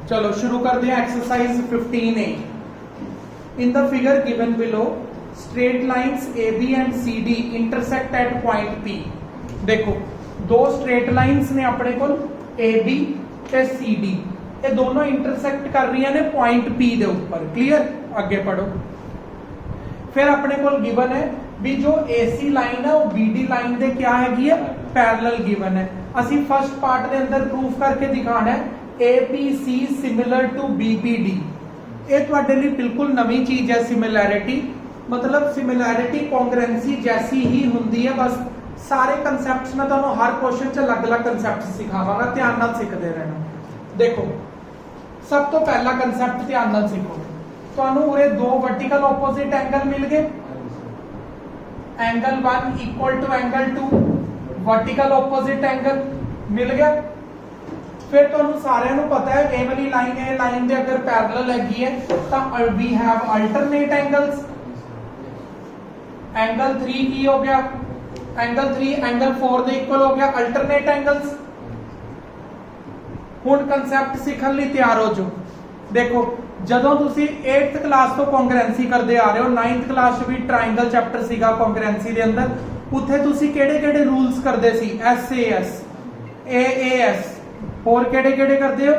चलो शुरू कर दिया exercise 15A। In the figure given below straight lines AB and CD intersect at point P। देखो दो स्ट्रेट लाइंस ने अपने को AB ते CD, ये दोनों इंटरसेक्ट कर रही ने पॉइंट P दे ऊपर। क्लियर, आगे पढ़ो। फिर अपने को गिवन है भी जो AC लाइन है वो BD लाइन दे क्या हैगी है, पैरेलल गिवन है। ਅਸੀਂ फर्स्ट पार्ट ਦੇ ਅੰਦਰ ਪ੍ਰੂਫ ਕਰਕੇ ਦਿਖਾਣਾ ਹੈ APC सिमिलर टू BPD। ਇਹ ਤੁਹਾਡੇ ਲਈ ਬਿਲਕੁਲ ਨਵੀਂ ਚੀਜ਼ ਹੈ। ਸਿਮਿਲੈਰਿਟੀ मतलब सिमिलैरिटी कॉन्ग्रुएंसी जैसी ही ਹੁੰਦੀ है, बस सारे कंसेप्ट्स मैं ਤੁਹਾਨੂੰ हर क्वेश्चन ਚ अलग-अलग कंसेप्ट सिखावांगा, ध्यान ਨਾਲ ਸਿੱਖਦੇ ਰਹਿਣਾ। ਦੇਖੋ ਸਭ ਤੋਂ ਪਹਿਲਾ ਕੰਸੈਪਟ ਧਿਆਨ ਨਾਲ ਸਿੱਖੋ। ਤੁਹਾਨੂੰ ਉਰੇ ਦੋ वर्टिकल ऑपोजिट एंगल मिल गए, angle 1 equal to angle 2, vertical opposite angle मिल गया। फिर ਤੁਹਾਨੂੰ ਸਾਰਿਆਂ ਨੂੰ ਪਤਾ ਹੈ ਇਹ ਵਾਲੀ ਲਾਈਨ ਦੇ ਅਗਰ ਪੈਰਲਲ ਹੈਗੀ ਹੈ ਤਾਂ we have alternate angles। Angle 3 की हो गया, एंगल 3 एंगल 4 ਦੇ ਇਕੁਅਲ ਹੋ ਗਿਆ, ਅਲਟਰਨੇਟ ਐਂਗਲਸ। ਹੁਣ ਕਨਸੈਪਟ ਸਿੱਖਣ ਲਈ ਤਿਆਰ ਹੋ ਜਾਓ। ਦੇਖੋ ਜਦੋਂ ਤੁਸੀਂ 8th ਕਲਾਸ ਤੋਂ ਕੌਂਗਰੂਐਂਸੀ ਕਰਦੇ ਆ ਰਹੇ ਹੋ, 9th ਕਲਾਸ ਵੀ ਟ੍ਰਾਇੰਗਲ ਚੈਪਟਰ ਸੀਗਾ ਕੌਂਗਰੂਐਂਸੀ ਦੇ ਅੰਦਰ, ਉੱਥੇ ਤੁਸੀਂ ਕਿਹੜੇ-ਕਿਹੜੇ ਰੂਲਸ ਕਰਦੇ ਸੀ? SAS, AAS, ਹੋਰ ਕਿਹੜੇ-ਕਿਹੜੇ ਕਰਦੇ ਹੋ?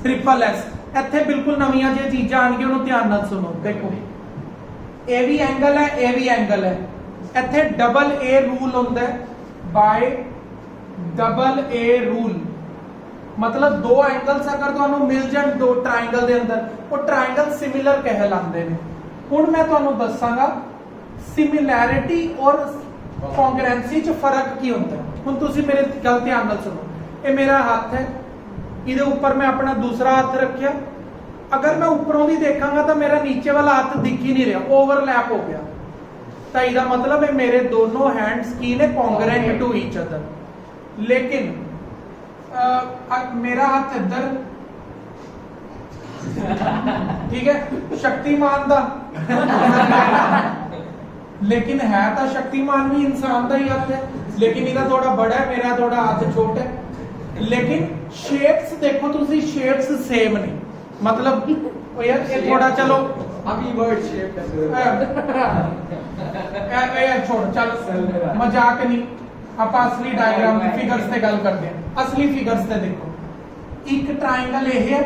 Triple S। ਇੱਥੇ ਬਿਲਕੁਲ ਨਵੀਆਂ ਜਿਹੀਆਂ ਚੀਜ਼ਾਂ ਆਣਗੀਆਂ, ਉਹਨੂੰ ਧਿਆਨ ਨਾਲ ਸੁਣੋ। ਦੇਖੋ ਇਹ ਵੀ ਐਂਗਲ ਹੈ, ਇਹ ਵੀ ਐਂਗਲ ਹੈ। ਇੱਥੇ ਡਬਲ A ਰੂਲ ਹੁੰਦਾ ਹੈ, ਬਾय ਡਬਲ A ਰੂਲ। मतलब दो एंगल्स अगर ਤੁਹਾਨੂੰ ਮਿਲ ਜਾਣ ਦੋ ਟ੍ਰਾਇੰਗਲ ਦੇ ਅੰਦਰ, ਉਹ ਟ੍ਰਾਇੰਗਲ ਸਿਮਿਲਰ ਕਹਿਲਾਉਂਦੇ ਨੇ। ਹੁਣ ਮੈਂ ਤੁਹਾਨੂੰ ਦੱਸਾਂਗਾ ਸਿਮਿਲੈਰਿਟੀ ਔਰ ਕੌਂਗਰੂਐਂਸੀ ਚ ਫਰਕ ਕੀ ਹੁੰਦਾ ਹੈ। ਹੁਣ ਤੁਸੀਂ ਮੇਰੇ ਗੱਲ ਧਿਆਨ ਨਾਲ ਸੁਣੋ। ਇਹ ਮੇਰਾ ਹੱਥ ਹੈ, ਇਹਦੇ ਉੱਪਰ ਮੈਂ ਆਪਣਾ दूसरा ਹੱਥ ਰੱਖਿਆ। अगर मैं ऊपरों भी देखांगा तो मेरा नीचे वाला हाथ दिख ही नहीं रहा, ओवरलैप हो गया। तो इसका मतलब है मेरे दोनों हैंड्स की ने कॉन्ग्रुएंट टू ईच अदर। लेकिन मेरा हाथ इधर, ठीक है, शक्तिमान दा लेकिन है तो शक्तिमान भी इंसान का ही हाथ है, लेकिन इधर थोड़ा बड़ा है, मेरा थोड़ा हाथ छोटा है। लेकिन शेप्स देखो तुसी, शेप्स सेम नहीं। मतलब यार ये थोड़ा चलो अभी वर्ड शेप छोड़, चल मजाक नहीं, आप असली डायग्राम फिगर्स से गल करते हैं। असली फिगर्स से देखो, एक ट्रायंगल ये है,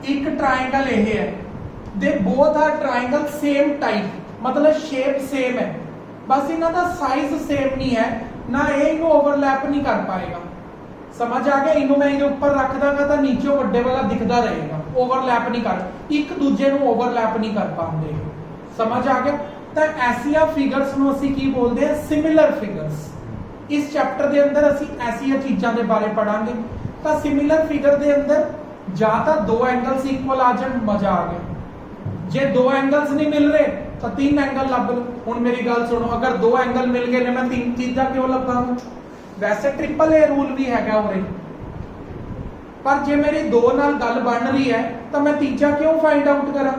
एक ट्रायंगल ये है, they both are triangle same type, मतलब शेप सेम है, बस इन्हां दा साइज सेम नहीं है ना, ये इन्हों ओवरलैप नहीं कर पाएगा। समझ आ गया? इन्हों मैं इहदे ऊपर रख दांगा तो नीचे वड्डे वाला दिखदा रहेगा, ओवरलैप नहीं कर, एक दूजे नूं ओवरलैप नहीं कर पाते। समझ आ गया? तो ऐसिया फिगर्स नूं असीं की बोलते हैं? Similar figures. इस चैप्टर दे अंदर असीं ऐसिया चीज़ां दे बारे पढ़ांगे। तो सिमिलर फिगर दे अंदर जां तां दो एंगल्स इक्वल आ जाण, मजा आ गया। जे दो एंगल्स नहीं मिल रहे तो तीन एंगल लभ लो। हुण मेरी गल सुनो, अगर दो एंगल मिल गए ने, मैं तीन चीज़ां क्यों लभांगा? वैसे ट्रिपल A रूल भी हैगा उरे, पर जे मेरी दो नाल गल बन रही है तो मैं तीजा क्यों फाइंड आउट करा?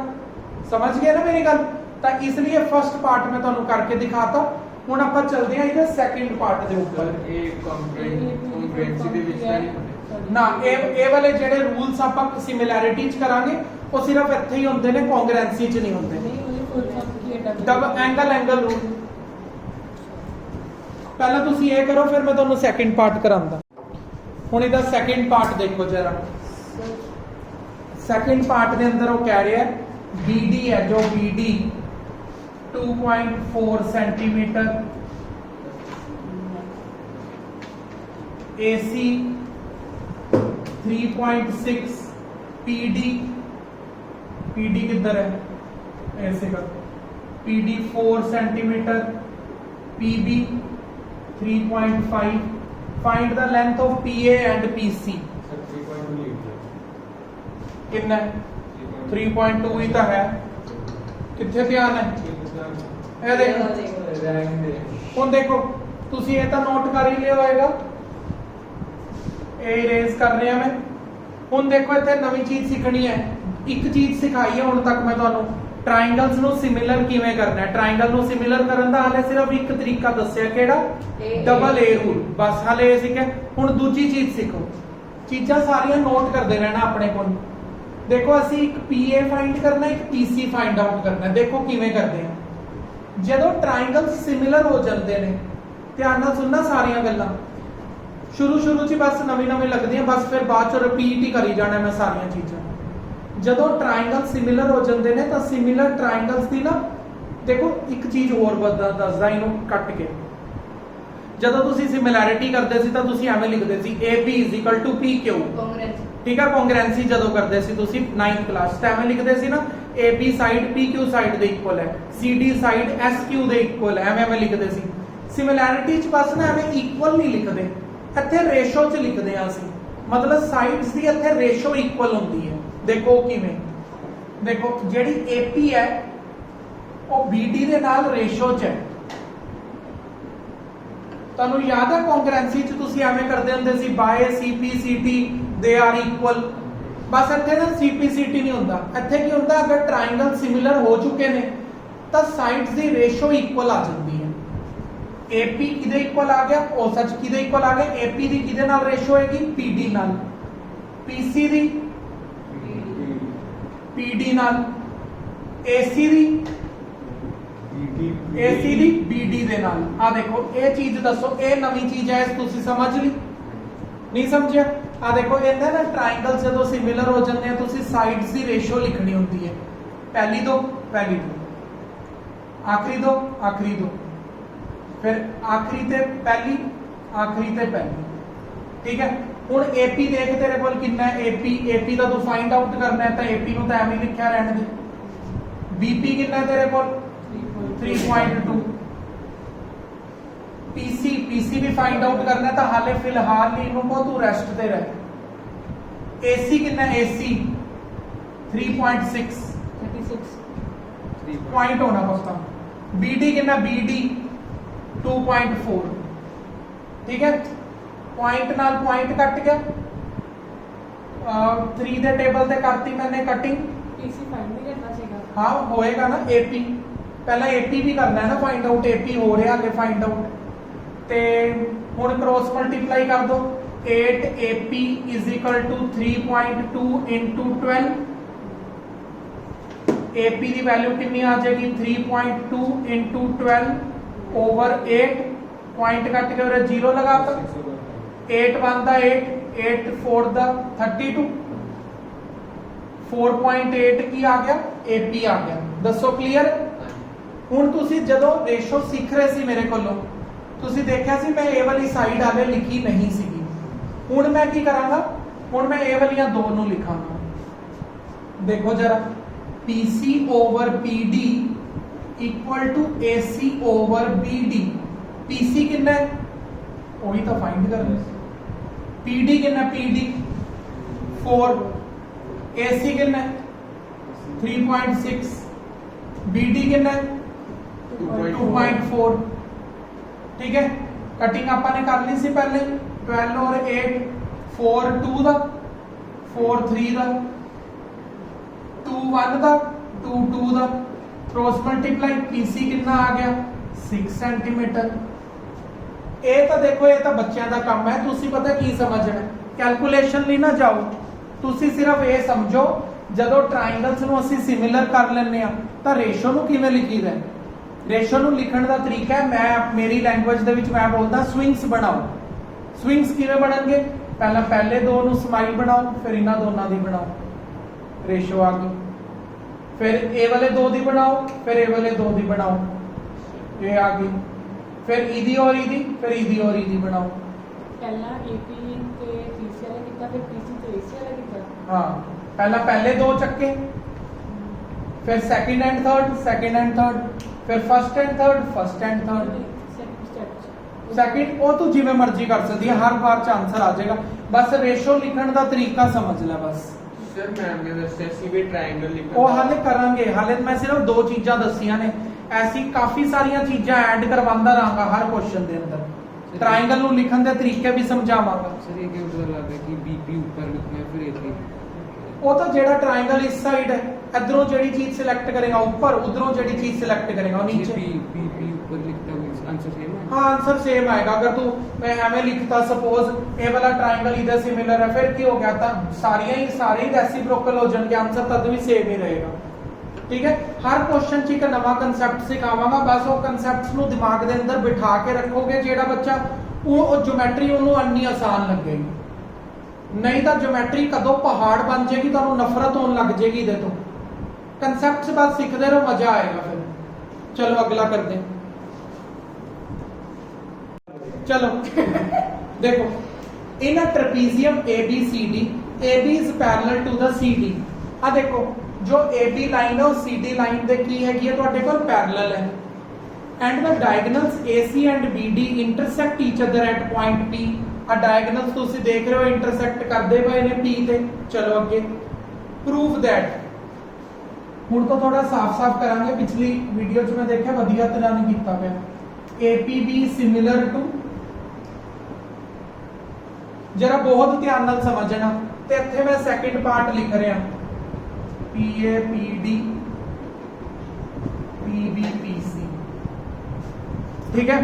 समझ गए ना मेरी गल? तो इसलिए फर्स्ट पार्ट मैं तुहानू करके दिखाता। हुण आपां चलदे हां इहदे सैकंड पार्ट दे उपर। ना ए वाले जेडे रूल्स आपां सिमिलैरिटी च करांगे वो सिर्फ इत्थे ही हुंदे ने, कॉन्ग्रुएंसी च नहीं हुंदे। डबल एंगल रूल पहला तुसी ये करो, फिर मैं तुहानू सैकंड पार्ट करांदा। हुण इहदा सैकंड पार्ट देखो जरा। सैकंड पार्ट दे अंदर वो कह रहा है BD है, जो BD 2.4 सेंटीमीटर, AC 3.6, PD किधर है? ऐसे का PD 4 centimetre, PB 3.5। Find the length of PA and PC। कितना है? 3.2 ही तो है। कितने ध्यान है? ये देखो, हुण देखो तुसी ये तो नोट कर ही लिया होएगा, ये इरेज कर रहे हैं मैं। हुण देखो इत्थे नवी चीज सीखनी है, एक चीज सिखाई है हुण तक मैं तुहानू, ट्रायंगल्स ਨੂੰ ਸਿਮਿਲਰ ਕਿਵੇਂ ਕਰਨਾ ਹੈ। ट्रायंगल ਨੂੰ ਸਿਮਿਲਰ ਕਰਨ ਦਾ ਹਾਲੇ ਸਿਰਫ ਇੱਕ ਤਰੀਕਾ ਦੱਸਿਆ, ਕਿਹੜਾ? Double A rule. ਬਸ ਹਾਲੇ ਇਹ ਸਿੱਖਿਆ। ਹੁਣ ਦੂਜੀ ਚੀਜ਼ ਸਿੱਖੋ। चीज़ां सारियां नोट करते रहना अपने को। देखो असी एक पीए फाइंड करना, एक पीसी फाइंड आउट करना। देखो किवें करते हैं। जदों ट्राइंगल सिमिलर हो जाते हैं, ध्यान नाल सुनना सारियां गल्लां। शुरू च बस नवीं लगदियां, बस फिर बाद च रिपीट ही करी जाना मैं सारियां चीज़ां। जदों ट्राइंगल सिमिलर हो जाते हैं तो सिमिलर ट्राइंगल्स की ना, देखो एक चीज़ होर दसदा इनू कट के। जदों तुसी सिमिलैरिटी करते सी तो तुसी एवें लिखते सी AB इक्वल टू PQ, ठीक है। कॉन्ग्रेंसी जदों करते सी तुसी 9th क्लास तो एवें लिखते सी ना, AB साइड PQ साइड दे इक्वल है, CD साइड SQ दे इक्वल है, एवें लिखते सी। सिमिलैरिटी च बस ना एवें इक्वल नहीं लिखते, इत्थे रेशो च लिखते हैं असीं, मतलब साइड्स दी इत्थे रेशो इक्वल होंदी है। देखो किवें, देखो जिहड़ी AP है वो BD दे नाल रेशो च है। ਤੁਹਾਨੂੰ याद है कॉन्ग्रेंसी च तुसी एवें करदे हुंदे सी बाय CP/CT दे आर इक्वल। बस इत्थे ना CP/CT नहीं हुंदा, इत्थे की हुंदा अगर ट्राइंगल सिमिलर हो चुके ने तो साइड्स दी रेशो इक्वल आ जाती है। AP किदे इक्वल आ गया, ओ सच किदे इक्वल आ गया, AP दी किदे नाल रेशो होएगी, PD नाल, PC दी PD नाल, AC दी AC दी BD दे नाल। आ देखो ये चीज दसो, ये नवी चीज है, तुसी समझ ली नहीं समझिया। आ देखो इहदा ना ट्राइंगल जदों सिमिलर हो जाते हैं तुसी साइड्स दी रेशो लिखनी होती है, पहली दो पहली दो, आखिरी दो आखिरी दो, फिर आखिरी ते पहली आखिरी ते पहली, ठीक है। हुण AP देख तेरे कोल कितना है, AP दा तू फाइंड आउट करना है तो AP नूं तां एवें लिखिया रहने दे। BP कितना है तेरे कोल 3.2। PC भी फाइंड आउट करना है तो हाले फिलहाल इनू को तू रेस्ट ते रह। AC कितना है, AC 3.6 पॉइंट होना पक्का। BD कितना, BD 2.4, ठीक है। पॉइंट नाल पॉइंट कट गया, 3 दे टेबल ते करती मैंने कटिंग। PC फाइंड नहीं करना चाहिए, हाँ होएगा ना। AP पहला AP भी करना है ना फाइंड आउट, AP हो रहा है फाइंड आउट। ते हुण क्रॉस मल्टीप्लाई कर दो, 8AP is equal to 3.2 into 12। AP की वैल्यू कितनी आ जाएगी, 3.2 इंटू 12 ओवर 8। पॉइंट कट के और 0 लगाता, 8 1 दा 8, 8 4 दा 32, 4.8 की आ गया, AP आ गया। दसो क्लियर। हुण तुसी जदों रेशो सीख रहे सी मेरे कोलों, तुसी देखिया सी मैं ए वाली साइड हाले लिखी नहीं सीगी। हुण मैं की करांगा, हुण मैं ए वालियां दो नूं लिखांगा। देखो जरा, PC over PD equal to AC over BD। PC कितना है, वही तो फाइंड करना। PD कितना, PD 4, AC कितना है 3.6, BD कितना है 2.4, ठीक है। कटिंग आपने कर ली सी पहले, 12 और 8, 4 2 दा, 4 3 दा, 2 1 दा, 2 2 दा, क्रॉस मल्टीप्लाई। PC कितना आ गया 6 सेंटीमीटर। ये तो देखो ये तो बच्चों का काम है, तुसी पता की समझना, कैलकुलेशन नहीं ना जाओ, तुसी सिर्फ ये समझो जदों ट्राइंगल्स नूं असीं सिमिलर कर लैंदे आ तो रेशो नूं किवें लिखीदा है। रेशो नूं लिखण दा तरीका है, मैं मेरी लैंग्वेज दे विच मैं बोलदा स्विंग्स बनाओ। स्विंग्स किवें बनणगे, पहले दो नूं स्माइल बनाओ, फिर इन्हां दोनां दी बनाओ, रेशो आ गई। फिर ए वाले दो दी बनाओ, फिर ए वाले दो दी बनाओ, ये आ गई। फिर इदी और इदी, फिर इदी और इदी बनाओ। पहला AP ते PC वाला कितना, फिर PC ते AC वाला कितना। हाँ पहले दो चक्के, फिर सेकंड एंड थर्ड, फिर फर्स्ट एंड थर्ड। सेकंड वो तू जिवें मर्जी कर सकती है, हर बार च आंसर आ जाएगा, बस रेशो लिखण दा तरीका समझ ले बस। सर मैम ने दस्सिया सी भी ट्रायंगल लिखना, वो हाले करांगे, हाले मैं सिर्फ दो चीज़ां दसियां ने, ऐसी काफी सारियां चीज़ां ऐड करवांदा रहांगा हर क्वेश्चन दे अंदर। ट्रायंगल नूं लिखण दे तरीके भी समझावांगा। सर ये क्यों पता लगा कि BP ऊपर लिखना है फिर AC। वो तो जेड़ा ट्रायंगल इस साइड है, इधरों जेड़ी चीज सिलेक्ट करेगा ऊपर, उधरों जेड़ी चीज सिलेक्ट करेगा नीचे। BP ऊपर लिखता हूं, आंसर सेम है। हाँ आंसर सेम आएगा। अगर तू एवं लिखता सपोज ए वाला ट्राइंगल इधर सिमिलर है, फिर की हो गया था सारे ही रेसिप्रोकल हो जाएंगे, आंसर तद भी सेम ही रहेगा। ठीक है, हर क्वेश्चन च एक नवा कंसेप्ट सिखावांगा, बस वो कंसेप्ट्स नु दिमाग दे अंदर बिठा के रखोगे, जेड़ा बच्चा वो ज्योमेट्री उन्होंने अन्नी आसान लगेगी। नहीं तो ज्योमेट्री कदों पहाड़ बन जाएगी, तो नफरत होने लग जाएगी इहदे तो। कंसेप्ट्स बस सीखते रहो, मजा आएगा फिर। चलो अगला कर दें। चलो देखो, in a trapezium ABCD, AB is parallel to the CD। आ देखो जो AB लाइन है वो CD लाइन दे की हैगी है, ਤੁਹਾਡੇ ਕੋਲ पैरेलल है। And the diagonals AC and BD intersect each other at point P। आ डायगोनल्स तुसी देख रहे हो इंटरसेक्ट करदे पए ने P ते। चलो अगे, प्रूव दैट। ਹੁਣ तो थोड़ा साफ-साफ करांगे, पिछली वीडियो च मैं देखा वधिया तरह नहीं कीता पिया। APB सिमिलर टू, जरा बहुत ध्यान नाल समझना, ते इत्थे मैं सेकंड पार्ट लिख रहा PAPD PBPC। ठीक है,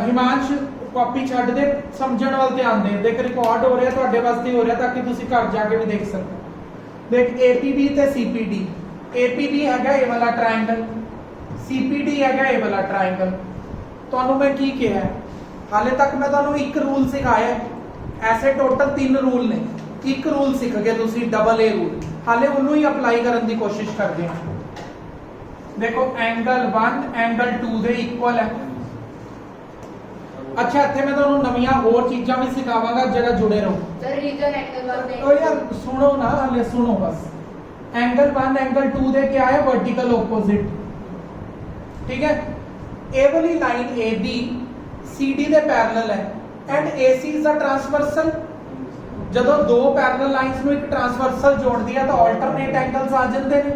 हिमांश कॉपी छੱਡ दे, समझण वाल ध्यान दे। देख रिकॉर्ड हो रहा है, ਤੁਹਾਡੇ ਵਾਸਤੇ ਹੋ ਰਿਹਾ ताकि ਤੁਸੀਂ घर जाके भी देख सको। देख APB ਤੇ CPD, APB ਹੈਗਾ ਇਹ ਵਾਲਾ ट्रायंगल, CPD ਹੈਗਾ ਇਹ ਵਾਲਾ ट्रायंगल। ਤੁਹਾਨੂੰ ਮੈਂ ਕੀ ਕਿਹਾ ਹੈ, ਹਾਲੇ ਤੱਕ ਮੈਂ ਤੁਹਾਨੂੰ ਇੱਕ ਰੂਲ ਸਿਖਾਇਆ ਹੈ, ਐਸੇ ਟੋਟਲ 3 ਰੂਲ ਨੇ। ਇੱਕ ਰੂਲ ਸਿੱਖ ਗਏ ਤੁਸੀਂ, ਡਬਲ A ਰੂਲ, ਹਾਲੇ ਉਹਨੂੰ ਹੀ ਅਪਲਾਈ ਕਰਨ ਦੀ ਕੋਸ਼ਿਸ਼ ਕਰਦੇ ਹਾਂ। ਦੇਖੋ ਐਂਗਲ 1 ਐਂਗਲ 2 ਦੇ ਇਕੁਅਲ ਹੈ। अच्छा ਇੱਥੇ मैं ਤੁਹਾਨੂੰ ਨਵੀਆਂ ਹੋਰ ਚੀਜ਼ਾਂ ਵੀ ਸਿਖਾਵਾਂਗਾ, ਜਿਹੜਾ ਜੁੜੇ ਰਹੋ। सर रीजन एंगल 1 में ओ यार सुनो ना, हले सुनो बस। एंगल 1 एंगल 2 दे क्या है, वर्टिकल ऑपोजिट। ठीक है, ए वाली लाइन AB CD दे पैरेलल है and AC is a transversal. ਜਦੋਂ ਦੋ ਪੈरेलल ਲਾਈਨਸ ਨੂੰ ਇੱਕ ट्रांसवर्सल जोड़ਦੀ ਹੈ ਤਾਂ ਆਲਟਰਨੇਟ ਐਂਗਲਸ ਆ ਜਾਂਦੇ ਨੇ।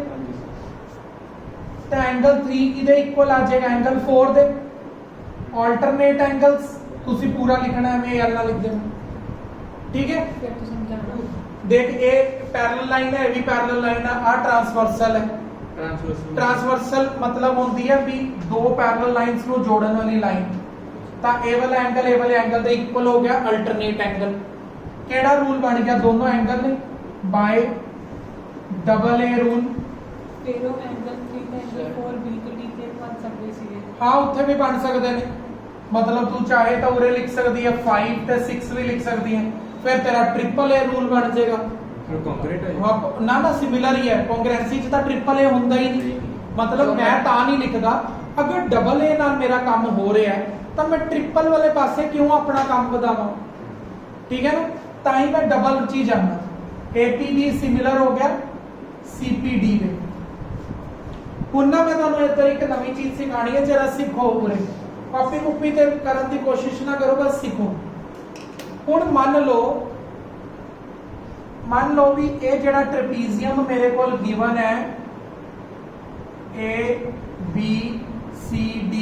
ਤਾਂ ਐਂਗਲ 3 ਕਿਹਦੇ ਇਕੁਅਲ ਆ ਜਾਏਗਾ, ਐਂਗਲ 4 ਦੇ। ਆਲਟਰਨੇਟ ਐਂਗਲਸ ਤੁਸੀਂ ਪੂਰਾ ਲਿਖਣਾ ਹੈ, ਮੈਂ L ਨਾਲ ਲਿਖ ਦੇਣਾ। ठीक है, फिर तो समझाना। देख ए पैरेलल लाइन है, भी पैरेलल लाइन है, आ ट्रांसवर्सल है। ट्रांसवर्सल मतलब होती है भी दो पैरेलल लाइंस को जोड़न वाली लाइन। ता ए वाला एंगल दे इक्वल हो गया अल्टरनेट एंगल। केड़ा रूल बन गया, दोनों एंगल ने बाय डबल A रूल। तेरो एंगल 3 एंगल 4 B तो D के बन सकते सीधे। हाँ उत्थे भी बन सकते हैं, मतलब तू चाहे तो उरे लिख सकती है 5 ते 6 भी लिख सकती है, फिर तेरा ट्रिपल A रूल बन जाएगा। कॉन्क्रीट है हाँ ना ना सिमिलर ही है, कांग्रेसी च तो ट्रिपल A होंदा ही नहीं। मतलब मैं ता नहीं लिखदा, अगर डबल A नाल मेरा काम हो रहा है तो मैं ट्रिपल वाले पासे क्यों अपना काम वधावां। ठीक है ना, ताई मैं डबल चीज आना। APB सिमिलर हो गया CPD में। हुण ना मैं तुहानूं इधर एक नवी चीज सिखानी है, जरा सीखो। पूरे कॉपी कुपी ते करन दी कोशिश ना करो, बस सीखो। ਹੁਣ ਮੰਨ ਲਓ ਵੀ ਇਹ ਜਿਹੜਾ ਟ੍ਰੇਪੀਜ਼ੀਅਮ ਮੇਰੇ ਕੋਲ ਗਿਵਨ ਹੈ A B C D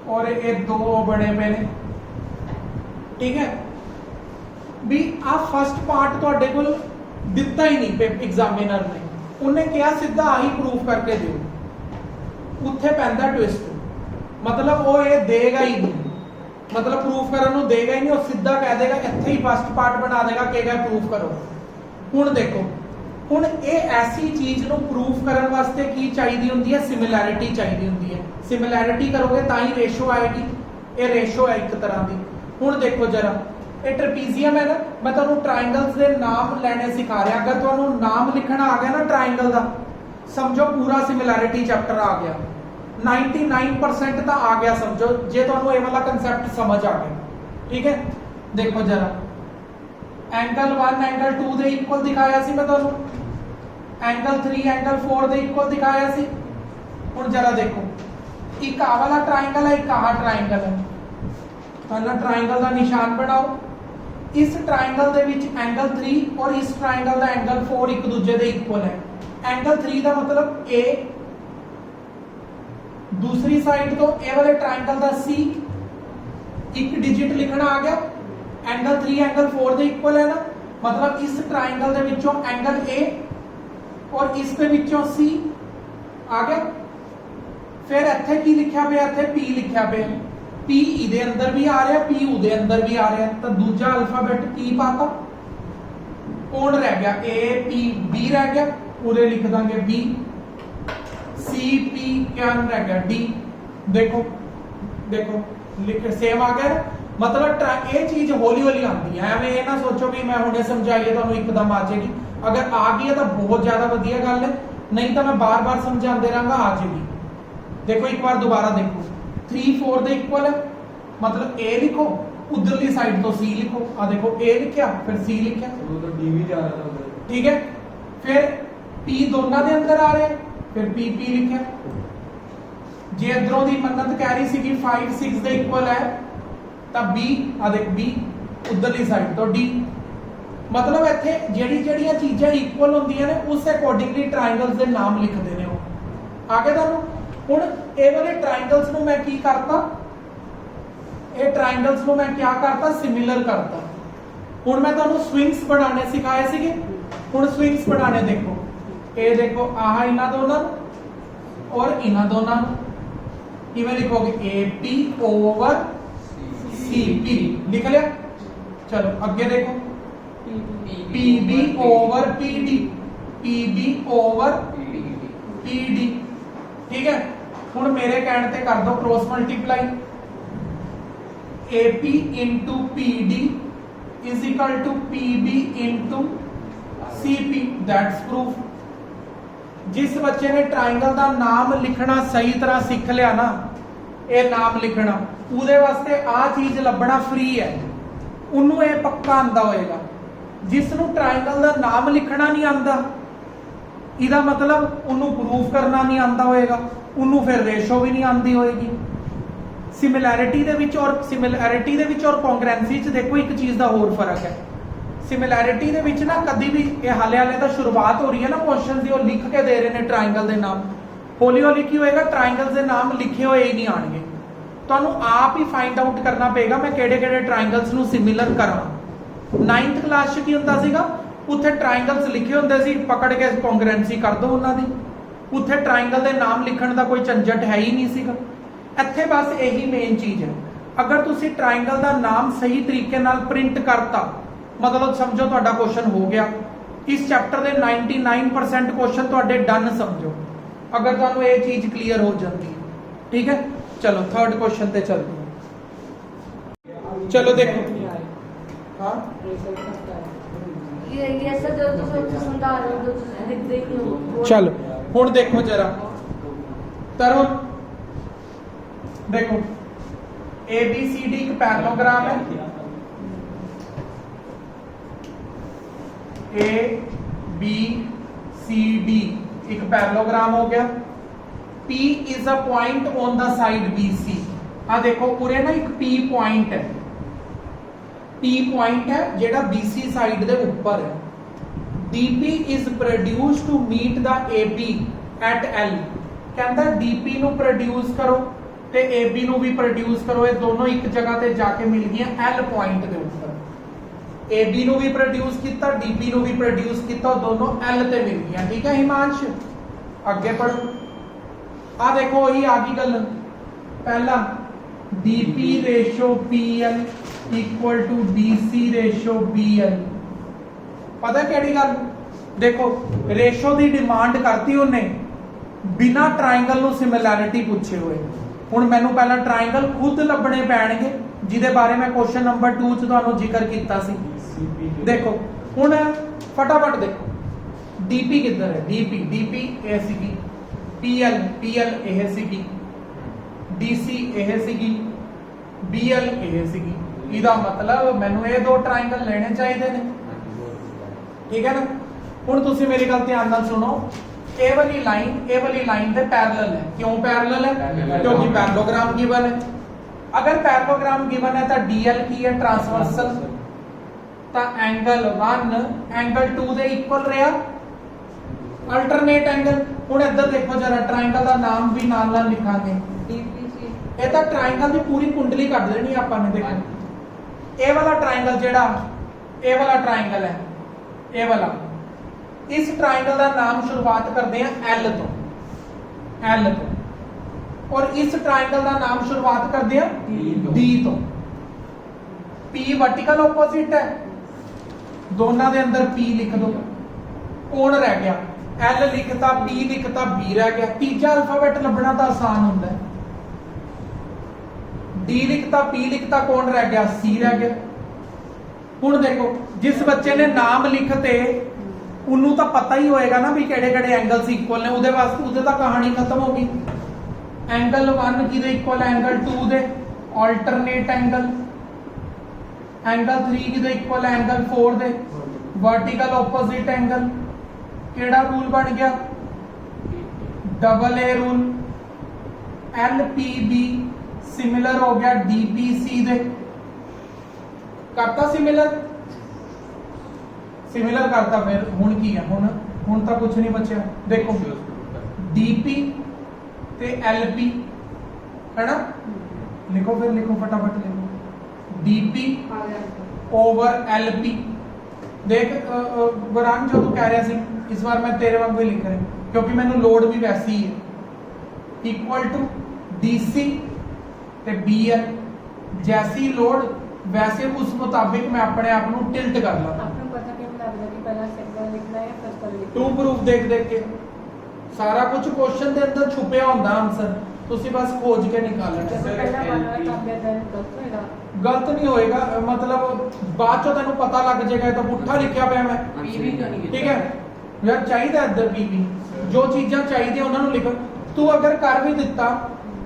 और ਇਹ ਦੋ ਬਣੇ ਪਏ ਨੇ। ਠੀਕ ਹੈ, ਵੀ ਆ ਫਸਟ ਪਾਰਟ ਤੁਹਾਡੇ ਕੋਲ ਦਿੱਤਾ ਹੀ ਨਹੀਂ ਐਗਜ਼ਾਮੀਨਰ ਨੇ, ਉਹਨੇ ਕਿਹਾ ਸਿੱਧਾ ਆਹੀ ਪ੍ਰੂਫ ਕਰਕੇ ਦਿਓ। ਉੱਥੇ ਪੈਂਦਾ ਟਵਿਸਟ, मतलब वो ये देगा ही नहीं, मतलब प्रूफ करने ਨੂੰ देगा ही नहीं, ਉਹ ਸਿੱਧਾ ਕਹਿ ਦੇਗਾ ਇੱਥੇ ਹੀ ਫਸਟ ਪਾਰਟ ਬਣਾ ਦੇਗਾ, ਕਹੇਗਾ ਪ੍ਰੂਫ ਕਰੋ। ਹੁਣ ਦੇਖੋ, ਹੁਣ ਇਹ ਐਸੀ ਚੀਜ਼ ਨੂੰ ਪ੍ਰੂਫ ਕਰਨ ਵਾਸਤੇ ਕੀ ਚਾਹੀਦੀ ਹੁੰਦੀ ਹੈ, ਸਿਮਿਲੈਰਿਟੀ ਚਾਹੀਦੀ ਹੁੰਦੀ ਹੈ। ਸਿਮਿਲੈਰਿਟੀ ਕਰੋਗੇ ਤਾਂ ਹੀ ਰੇਸ਼ੋ ਆਏਗੀ, ਇਹ ਰੇਸ਼ੋ ਹੈ ਇੱਕ ਤਰ੍ਹਾਂ ਦੀ। ਹੁਣ ਦੇਖੋ ਜਰਾ, ਇਹ ਟ੍ਰੇਪੀਜ਼ੀਅਮ ਹੈ ਨਾ, ਮੈਂ ਤੁਹਾਨੂੰ ਟ੍ਰਾਇੰਗਲਸ ਦੇ ਨਾਮ ਲੈਣੇ ਸਿਖਾ ਰਿਹਾ। ਅਗਰ ਤੁਹਾਨੂੰ ਨਾਮ ਲਿਖਣਾ ਆ ਗਿਆ ਨਾ ਟ੍ਰਾਇੰਗਲ ਦਾ, ਸਮਝੋ ਪੂਰਾ ਸਿਮਿਲੈਰਿਟੀ ਚੈप्टर आ गया, 99% ਤਾਂ ਆ ਗਿਆ ਸਮਝੋ, ਜੇ ਤੁਹਾਨੂੰ ਇਹ ਵਾਲਾ ਕਨਸੈਪਟ ਸਮਝ ਆ ਗਿਆ। ਠੀਕ ਹੈ, ਦੇਖੋ ਜਰਾ, एंगल 1 एंगल 2 ਦੇ ਇਕੁਅਲ ਦਿਖਾਇਆ ਸੀ ਮੈਂ ਤੁਹਾਨੂੰ, एंगल 3 एंगल 4 ਦੇ ਇਕੁਅਲ ਦਿਖਾਇਆ ਸੀ। ਹੁਣ ਜਰਾ ਦੇਖੋ, ਇੱਕ ਆ ਵਾਲਾ ਟ੍ਰਾਇੰਗਲ ਹੈ, ਇੱਕ ਆਹ ਟ੍ਰਾਇੰਗਲ ਹੈ। ਪਹਿਲਾਂ ਟ੍ਰਾਇੰਗਲ ਦਾ ਨਿਸ਼ਾਨ ਬਣਾਓ। ਇਸ ਟ੍ਰਾਇੰਗਲ ਦੇ ਵਿੱਚ एंगल 3 और इस ट्रायंगल ਦਾ एंगल 4 ਇੱਕ ਦੂਜੇ ਦੇ ਇਕੁਅਲ ਹੈ। एंगल 3 ਦਾ मतलब A, दूसरी साइड तो ए वाले ट्रायंगल का C, एक डिजिट लिखना आ गया। एंगल 3 एंगल 4 ਦੇ इक्वल है ना, मतलब इस ट्रायंगल ਦੇ ਵਿੱਚੋਂ एंगल A और इस ਦੇ ਵਿੱਚੋਂ C आ गया। फिर दूसरी साइड तो ए वाले ट्रायंगल का C, एक डिजिट लिखना आ गया। एंगल 3 एंगल 4 ਦੇ इक्वल है ना, मतलब इस ट्रायंगल ਦੇ ਵਿੱਚੋਂ एंगल A और इस ਦੇ ਵਿੱਚੋं C आ गया। फिर दूसरी साइड तो ए वाले ट्रायंगल का C, एक डिजिट लिखना आ गया। एंगल 3 एंगल 4 ਦੇ इक्वल है ना, मतलब इस ट्रायंगल ਦੇ ਵਿੱਚੋਂ एंगल A और इस ਦੇ ਵਿੱਚੋਂ C आ गया। फिर ਫਿਰ ਇੱਥੇ ਕੀ ਲਿਖਿਆ ਪਿਆ, ਇੱਥੇ P ਲਿਖਿਆ ਪਿਆ। P ਇਹਦੇ ਅੰਦਰ ਵੀ ਆ ਰਿਹਾ, P ਉਹਦੇ ਅੰਦਰ ਵੀ ਆ ਰਿਹਾ, ਤਾਂ ਦੂਜਾ ਅਲਫਾਬੈਟ ਕੀ ਪਾਤਾ, ਕੌਣ ਰਹਿ ਗਿਆ, A P B ਰਹਿ ਗਿਆ, ਉਹਦੇ ਲਿਖ ਦਾਂਗੇ B, C P क्या रह गया D। देखो देखो लिख सेम आ गया। मतलब ये चीज हौली हौली आती है, एवं ये ना सोचो भी मैं हुणे समझाइए तो एकदम आ जाएगी। अगर आ गई है तो बहुत ज्यादा वधिया गल है, नहीं तो मैं बार बार समझाते रहूंगा, आ जाएगी। देखो एक बार दोबारा देखो, 3 4 दे इक्वल है, मतलब A लिखो, उधरली साइड तो C लिखो। आ देखो A लिखा फिर C लिखा, तो D भी जा रहा था उधर। ठीक है। फिर P दोनों के अंदर आ रहे, फिर P लिखा। जे इधरों की मन्नत कह रही सी 5 6 दे इक्वल है, तब B आ देख B उधरली साइड तो D। मतलब इत्थे ਜਿਹੜੀਆਂ ਚੀਜ਼ਾਂ ਇਕੁਅਲ ਹੁੰਦੀਆਂ ਨੇ ਉਸ ਅਕੋਰਡਿੰਗਲੀ ਟ੍ਰਾਇੰਗਲਸ ਦੇ ਨਾਮ ਲਿਖਦੇ ਨੇ ਉਹ। ਆ ਗਿਆ ਤੁਹਾਨੂੰ। ਹੁਣ ਇਹ ਵਾਲੇ ਟ੍ਰਾਇੰਗਲਸ ਨੂੰ ਮੈਂ ਕੀ ਕਰਤਾ, ਇਹ ਟ੍ਰਾਇੰਗਲਸ ਨੂੰ ਮੈਂ ਕੀ ਕਰਤਾ, ਸਿਮਿਲਰ ਕਰਤਾ। ਹੁਣ ਮੈਂ ਤੁਹਾਨੂੰ ਸਵਿੰਗਸ ਬਣਾਉਣੇ ਸਿਖਾਏ ਸੀਗੇ। ਹੁਣ ਸਵਿੰਗਸ ਬਣਾਉਣੇ ਦੇਖੋ, ਇਹ ਦੇਖੋ ਆਹ ਇਹਨਾਂ ਦੋਨਾਂ ਨੂੰ ਔਰ ਇਹਨਾਂ ਦੋਨਾਂ ਨੂੰ ਕਿਵੇਂ ਲਿਖੋਗੇ, AP ਓਵਰ CP लिख लिया। चलो आगे देखो, PB over PD, PB over PD, ठीक है। हुण मेरे कहने ते कर दो cross multiply, AP into PD is equal to PB into CP, that's proof. जिस बच्चे ने ट्राइंगल का नाम लिखना सही तरह सीख लिया ना, ये नाम लिखना, ਉਹਦੇ ਵਾਸਤੇ ਆ ਚੀਜ਼ ਲੱਭਣਾ ਫ੍ਰੀ ਹੈ, ਉਹਨੂੰ ਇਹ ਪੱਕਾ ਆਂਦਾ ਹੋਏਗਾ। ਜਿਸ ਨੂੰ ਟ੍ਰਾਇੰਗਲ ਦਾ ਨਾਮ ਲਿਖਣਾ ਨਹੀਂ ਆਂਦਾ, ਇਹਦਾ ਮਤਲਬ ਉਹਨੂੰ ਪ੍ਰੂਫ ਕਰਨਾ ਨਹੀਂ ਆਂਦਾ ਹੋਏਗਾ, ਉਹਨੂੰ ਫਿਰ ਰੇਸ਼ੋ ਵੀ ਨਹੀਂ ਆਂਦੀ ਹੋਏਗੀ। ਸਿਮਿਲੈਰਿਟੀ ਦੇ ਵਿੱਚ ਔਰ ਕੌਂਗਰੈਂਸੀ 'ਚ ਦੇਖੋ ਇੱਕ ਚੀਜ਼ ਦਾ ਹੋਰ ਫਰਕ ਹੈ। ਸਿਮਿਲੈਰਿਟੀ ਦੇ ਵਿੱਚ ਨਾ ਕਦੀ ਵੀ ਇਹ ਹਾਲੇ ਤਾਂ ਸ਼ੁਰੂਆਤ ਹੋ ਰਹੀ ਹੈ ਨਾ ਕੁਐਸਚਨ ਦੀ, ਉਹ ਲਿਖ ਕੇ ਦੇ ਰਹੇ ਨੇ ਟ੍ਰਾਇੰਗਲ ਦੇ ਨਾਮ। ਹੌਲੀ ਹੌਲੀ ਕੀ ਹੋਏਗਾ, ਟ੍ਰਾਇੰਗਲਸ ਦੇ ਨਾਮ ਲਿਖੇ ਹੋਏ ਹੀ ਨਹੀਂ ਆਣਗੇ, ਤੁਹਾਨੂੰ ਆਪ ਹੀ ਫਾਈਂਡ ਆਊਟ ਕਰਨਾ ਪਏਗਾ ਮੈਂ ਕਿਹੜੇ ਟ੍ਰਾਇੰਗਲਸ ਨੂੰ ਸਿਮਿਲਰ ਕਰਾਂ। 9th ਕਲਾਸ 'ਚ ਕੀ ਹੁੰਦਾ ਸੀਗਾ, ਉੱਥੇ ਟ੍ਰਾਇੰਗਲਸ ਲਿਖੇ ਹੁੰਦੇ ਸੀ, ਪਕੜ ਕੇ ਕੌਂਗਰੈਂਸੀ ਕਰ ਦੋ ਉਹਨਾਂ ਦੀ। ਉੱਥੇ ਟ੍ਰਾਇੰਗਲ ਦੇ ਨਾਮ ਲਿਖਣ ਦਾ ਕੋਈ ਝੰਜਟ ਹੈ ਹੀ ਨਹੀਂ ਸੀਗਾ। ਇੱਥੇ ਬਸ ਇਹੀ ਮੇਨ ਚੀਜ਼ ਹੈ। ਅਗਰ ਤੁਸੀਂ ਟ੍ਰਾਇੰਗਲ ਦਾ ਨਾਮ ਸਹੀ ਤਰੀਕੇ ਨਾਲ ਪ੍ਰਿੰਟ ਕਰਤਾ, ਮਤਲਬ ਸਮਝੋ ਤੁਹਾਡਾ ਕੁਐਸਚਨ ਹੋ ਗਿਆ। ਇਸ ਚੈਪਟਰ ਦੇ 99% ਕੁਐਸਚਨ ਤੁਹਾਡੇ ਡਨ ਸਮਝੋ, ਅਗਰ ਤੁਹਾਨੂੰ ਇਹ ਚੀਜ਼ ਕਲੀਅਰ ਹੋ ਜਾਂਦੀ ਹੈ, ਠੀਕ ਹੈ। चलो थर्ड क्वेश्चन पे चलते हैं। चलो देखो, हाँ ये सब जो समझा रहे हो, जो लिख देख लो। चलो हुण देखो जरा तरुण, देखो ABCD एक पैरेललोग्राम है, ABCD एक पैरेललोग्राम हो गया। P is a point on the side BC। आ देखो पूरे ना एक P point है, P point है जेड़ा BC साइड दे ऊपर है। DP is produced to meet the AB at L। कहता DP नु प्रोड्यूस करो ते AB नु भी प्रोड्यूस करो, ये दोनों एक जगह ते जाके मिल गए L पॉइंट दे ऊपर। AB नु भी प्रोड्यूस किया, DP नु भी प्रोड्यूस किया, दोनों L ते मिल गए, ठीक है हिमांश। आगे पढ़ो, आ देखो वही आ गई गल। पहला DP ratio PL equal to DC ratio BL। पता केड़ी गल, देखो रेशो की डिमांड करती उन्हें बिना ट्राइंगल नु सिमिलैरिटी पूछे हुए। हुण मैनू पहला ट्राइंगल खुद लभने पैणगे, जिहदे बारे मैं क्वेश्चन नंबर 2 च तुहानू जिक्र कीता सी। देखो हुण फटाफट देखो, DP किधर है, DP ए सीगी, PL ਇਹ ਸੀਗੀ, DC ਇਹ ਸੀਗੀ, BL ਇਹ ਸੀਗੀ। ਇਹਦਾ ਮਤਲਬ ਮੈਨੂੰ ਇਹ ਦੋ ਟ੍ਰਾਇੰਗਲ ਲੈਣੇ ਚਾਹੀਦੇ ਨੇ, ਠੀਕ ਹੈ ਨਾ। ਹੁਣ ਤੁਸੀਂ ਮੇਰੀ ਗੱਲ ਧਿਆਨ ਨਾਲ ਸੁਣੋ, ਇਹ ਵਾਲੀ ਲਾਈਨ ਦੇ ਪੈਰਲਲ ਹੈ। ਕਿਉਂ ਪੈਰਲਲ ਹੈ, ਕਿਉਂਕਿ ਪੈਰਲੋਗ੍ਰਾਮ ਗਿਵਨ ਹੈ। ਅਗਰ ਪੈਰਲੋਗ੍ਰਾਮ ਗਿਵਨ ਹੈ ਤਾਂ DL ਕੀ ਹੈ, ਟ੍ਰਾਂਸਵਰਸਲ, ਤਾਂ ਐਂਗਲ 1 ਐਂਗਲ 2 ਦੇ ਇਕੁਅਲ ਰਿਹਾ, ਅਲਟਰਨੇਟ ਐਂਗਲ। ਹੁਣ ਇੱਧਰ ਦੇਖੋ ਜਰਾ, ਟ੍ਰਾਇੰਗਲ ਦਾ ਨਾਮ ਵੀ ਨਾਲ ਨਾਲ ਲਿਖਾਂਗੇ, DPC। ਇਹ ਤਾਂ ਟ੍ਰਾਇੰਗਲ ਦੀ ਪੂਰੀ ਕੁੰਡਲੀ ਕੱਢ ਦੇਣੀ ਆਪਾਂ ਨੇ। ਦੇਖੋ ਇਹ ਵਾਲਾ ਟ੍ਰਾਇੰਗਲ ਜਿਹੜਾ, ਇਹ ਵਾਲਾ ਟ੍ਰਾਇੰਗਲ ਹੈ, ਇਹ ਵਾਲਾ, ਇਸ ਟ੍ਰਾਇੰਗਲ ਦਾ ਨਾਮ ਸ਼ੁਰੂਆਤ ਕਰਦੇ ਆ L ਤੋਂ। ਔਰ ਇਸ ਟ੍ਰਾਇੰਗਲ ਦਾ ਨਾਮ ਸ਼ੁਰੂਆਤ ਕਰਦੇ ਆ D ਤੋਂ। P ਵਰਟੀਕਲ ਆਪੋਜ਼ਿਟ ਹੈ, ਦੋਨਾਂ ਦੇ ਅੰਦਰ P ਲਿਖ ਦੋ। ਕੌਣ ਰਹਿ ਗਿਆ? L ਲਿਖਤਾ, P ਲਿਖਤਾ, B ਰਹਿ ਗਿਆ। ਤੀਜਾ ਅਲਫਾਬੈਟ ਲੱਭਣਾ ਤਾਂ ਆਸਾਨ ਹੁੰਦਾ ਹੈ। D ਲਿਖਤਾ, P ਲਿਖਤਾ, ਕੌਣ ਰਹਿ ਗਿਆ? C ਰਹਿ ਗਿਆ। ਹੁਣ ਦੇਖੋ, ਜਿਸ ਬੱਚੇ ਨੇ ਨਾਮ ਲਿਖਤੇ ਉਹਨੂੰ ਤਾਂ ਪਤਾ ਹੀ ਹੋਏਗਾ ਨਾ ਵੀ ਕਿਹੜੇ ਕਿਹੜੇ ਐਂਗਲਸ ਇਕੁਅਲ ਨੇ, ਉਹਦੇ ਵਾਸਤੇ ਉਹਦੇ ਤਾਂ ਕਹਾਣੀ ਖਤਮ ਹੋ ਗਈ। ਐਂਗਲ 1 ਕਿਹਦੇ ਇਕੁਅਲ ਹੈ? ਐਂਗਲ 2 ਦੇ, ਆਲਟਰਨੇਟ ਐਂਗਲ। ਐਂਗਲ 3 ਕਿਹਦੇ ਇਕੁਅਲ ਹੈ? ਐਂਗਲ 4 ਦੇ, ਵਰਟੀਕਲ ਆਪੋਜ਼ਿਟ ਐਂਗਲ। ਕਿਹੜਾ ਰੂਲ ਬਣ ਗਿਆ? ਡਬਲ ਏ ਰੂਲ। LPB ਸਿਮਿਲਰ ਹੋ ਗਿਆ DPC ਦੇ। ਕਰਤਾ ਸਿਮਿਲਰ ਕਰਤਾ। ਫਿਰ ਹੁਣ ਕੀ ਹੈ? ਹੁਣ ਤਾਂ ਕੁਝ ਨਹੀਂ ਬਚਿਆ। ਦੇਖੋ DP ਤੇ LP है ना, लिखो फिर लिखो फटाफट लिखो। DP over LP। देख वरान जो तू कह रहा सी इस बार मैं तेरे वांगू ही लिख रहा हूं क्योंकि मैंने लोड भी वैसी ही है। इक्वल टू DC ते BL, जैसी लोड वैसे उस मुताबिक मैं अपने आप को टिल्ट कर ला। आपको पता क्यों लगता कि पहला सेकंड लिखना है फिर कल लिखना टू प्रूफ देख देख के सारा कुछ क्वेश्चन के अंदर छुपया होता आंसर, ਤੁਸੀਂ ਬਸ ਖੋਜ ਕੇ ਨਿਕਾਲਣਾ। पहला वाला काम देता है गलत होएगा। गलत नहीं होएगा, मतलब बाद चो तेन पता लग जाएगा तो पुट्ठा लिखा पाया मैं। ठीक है यार, चाहिए इधर पीवी जो चीज़ां चाहिए उन्होंने लिख। तू अगर कर भी दिता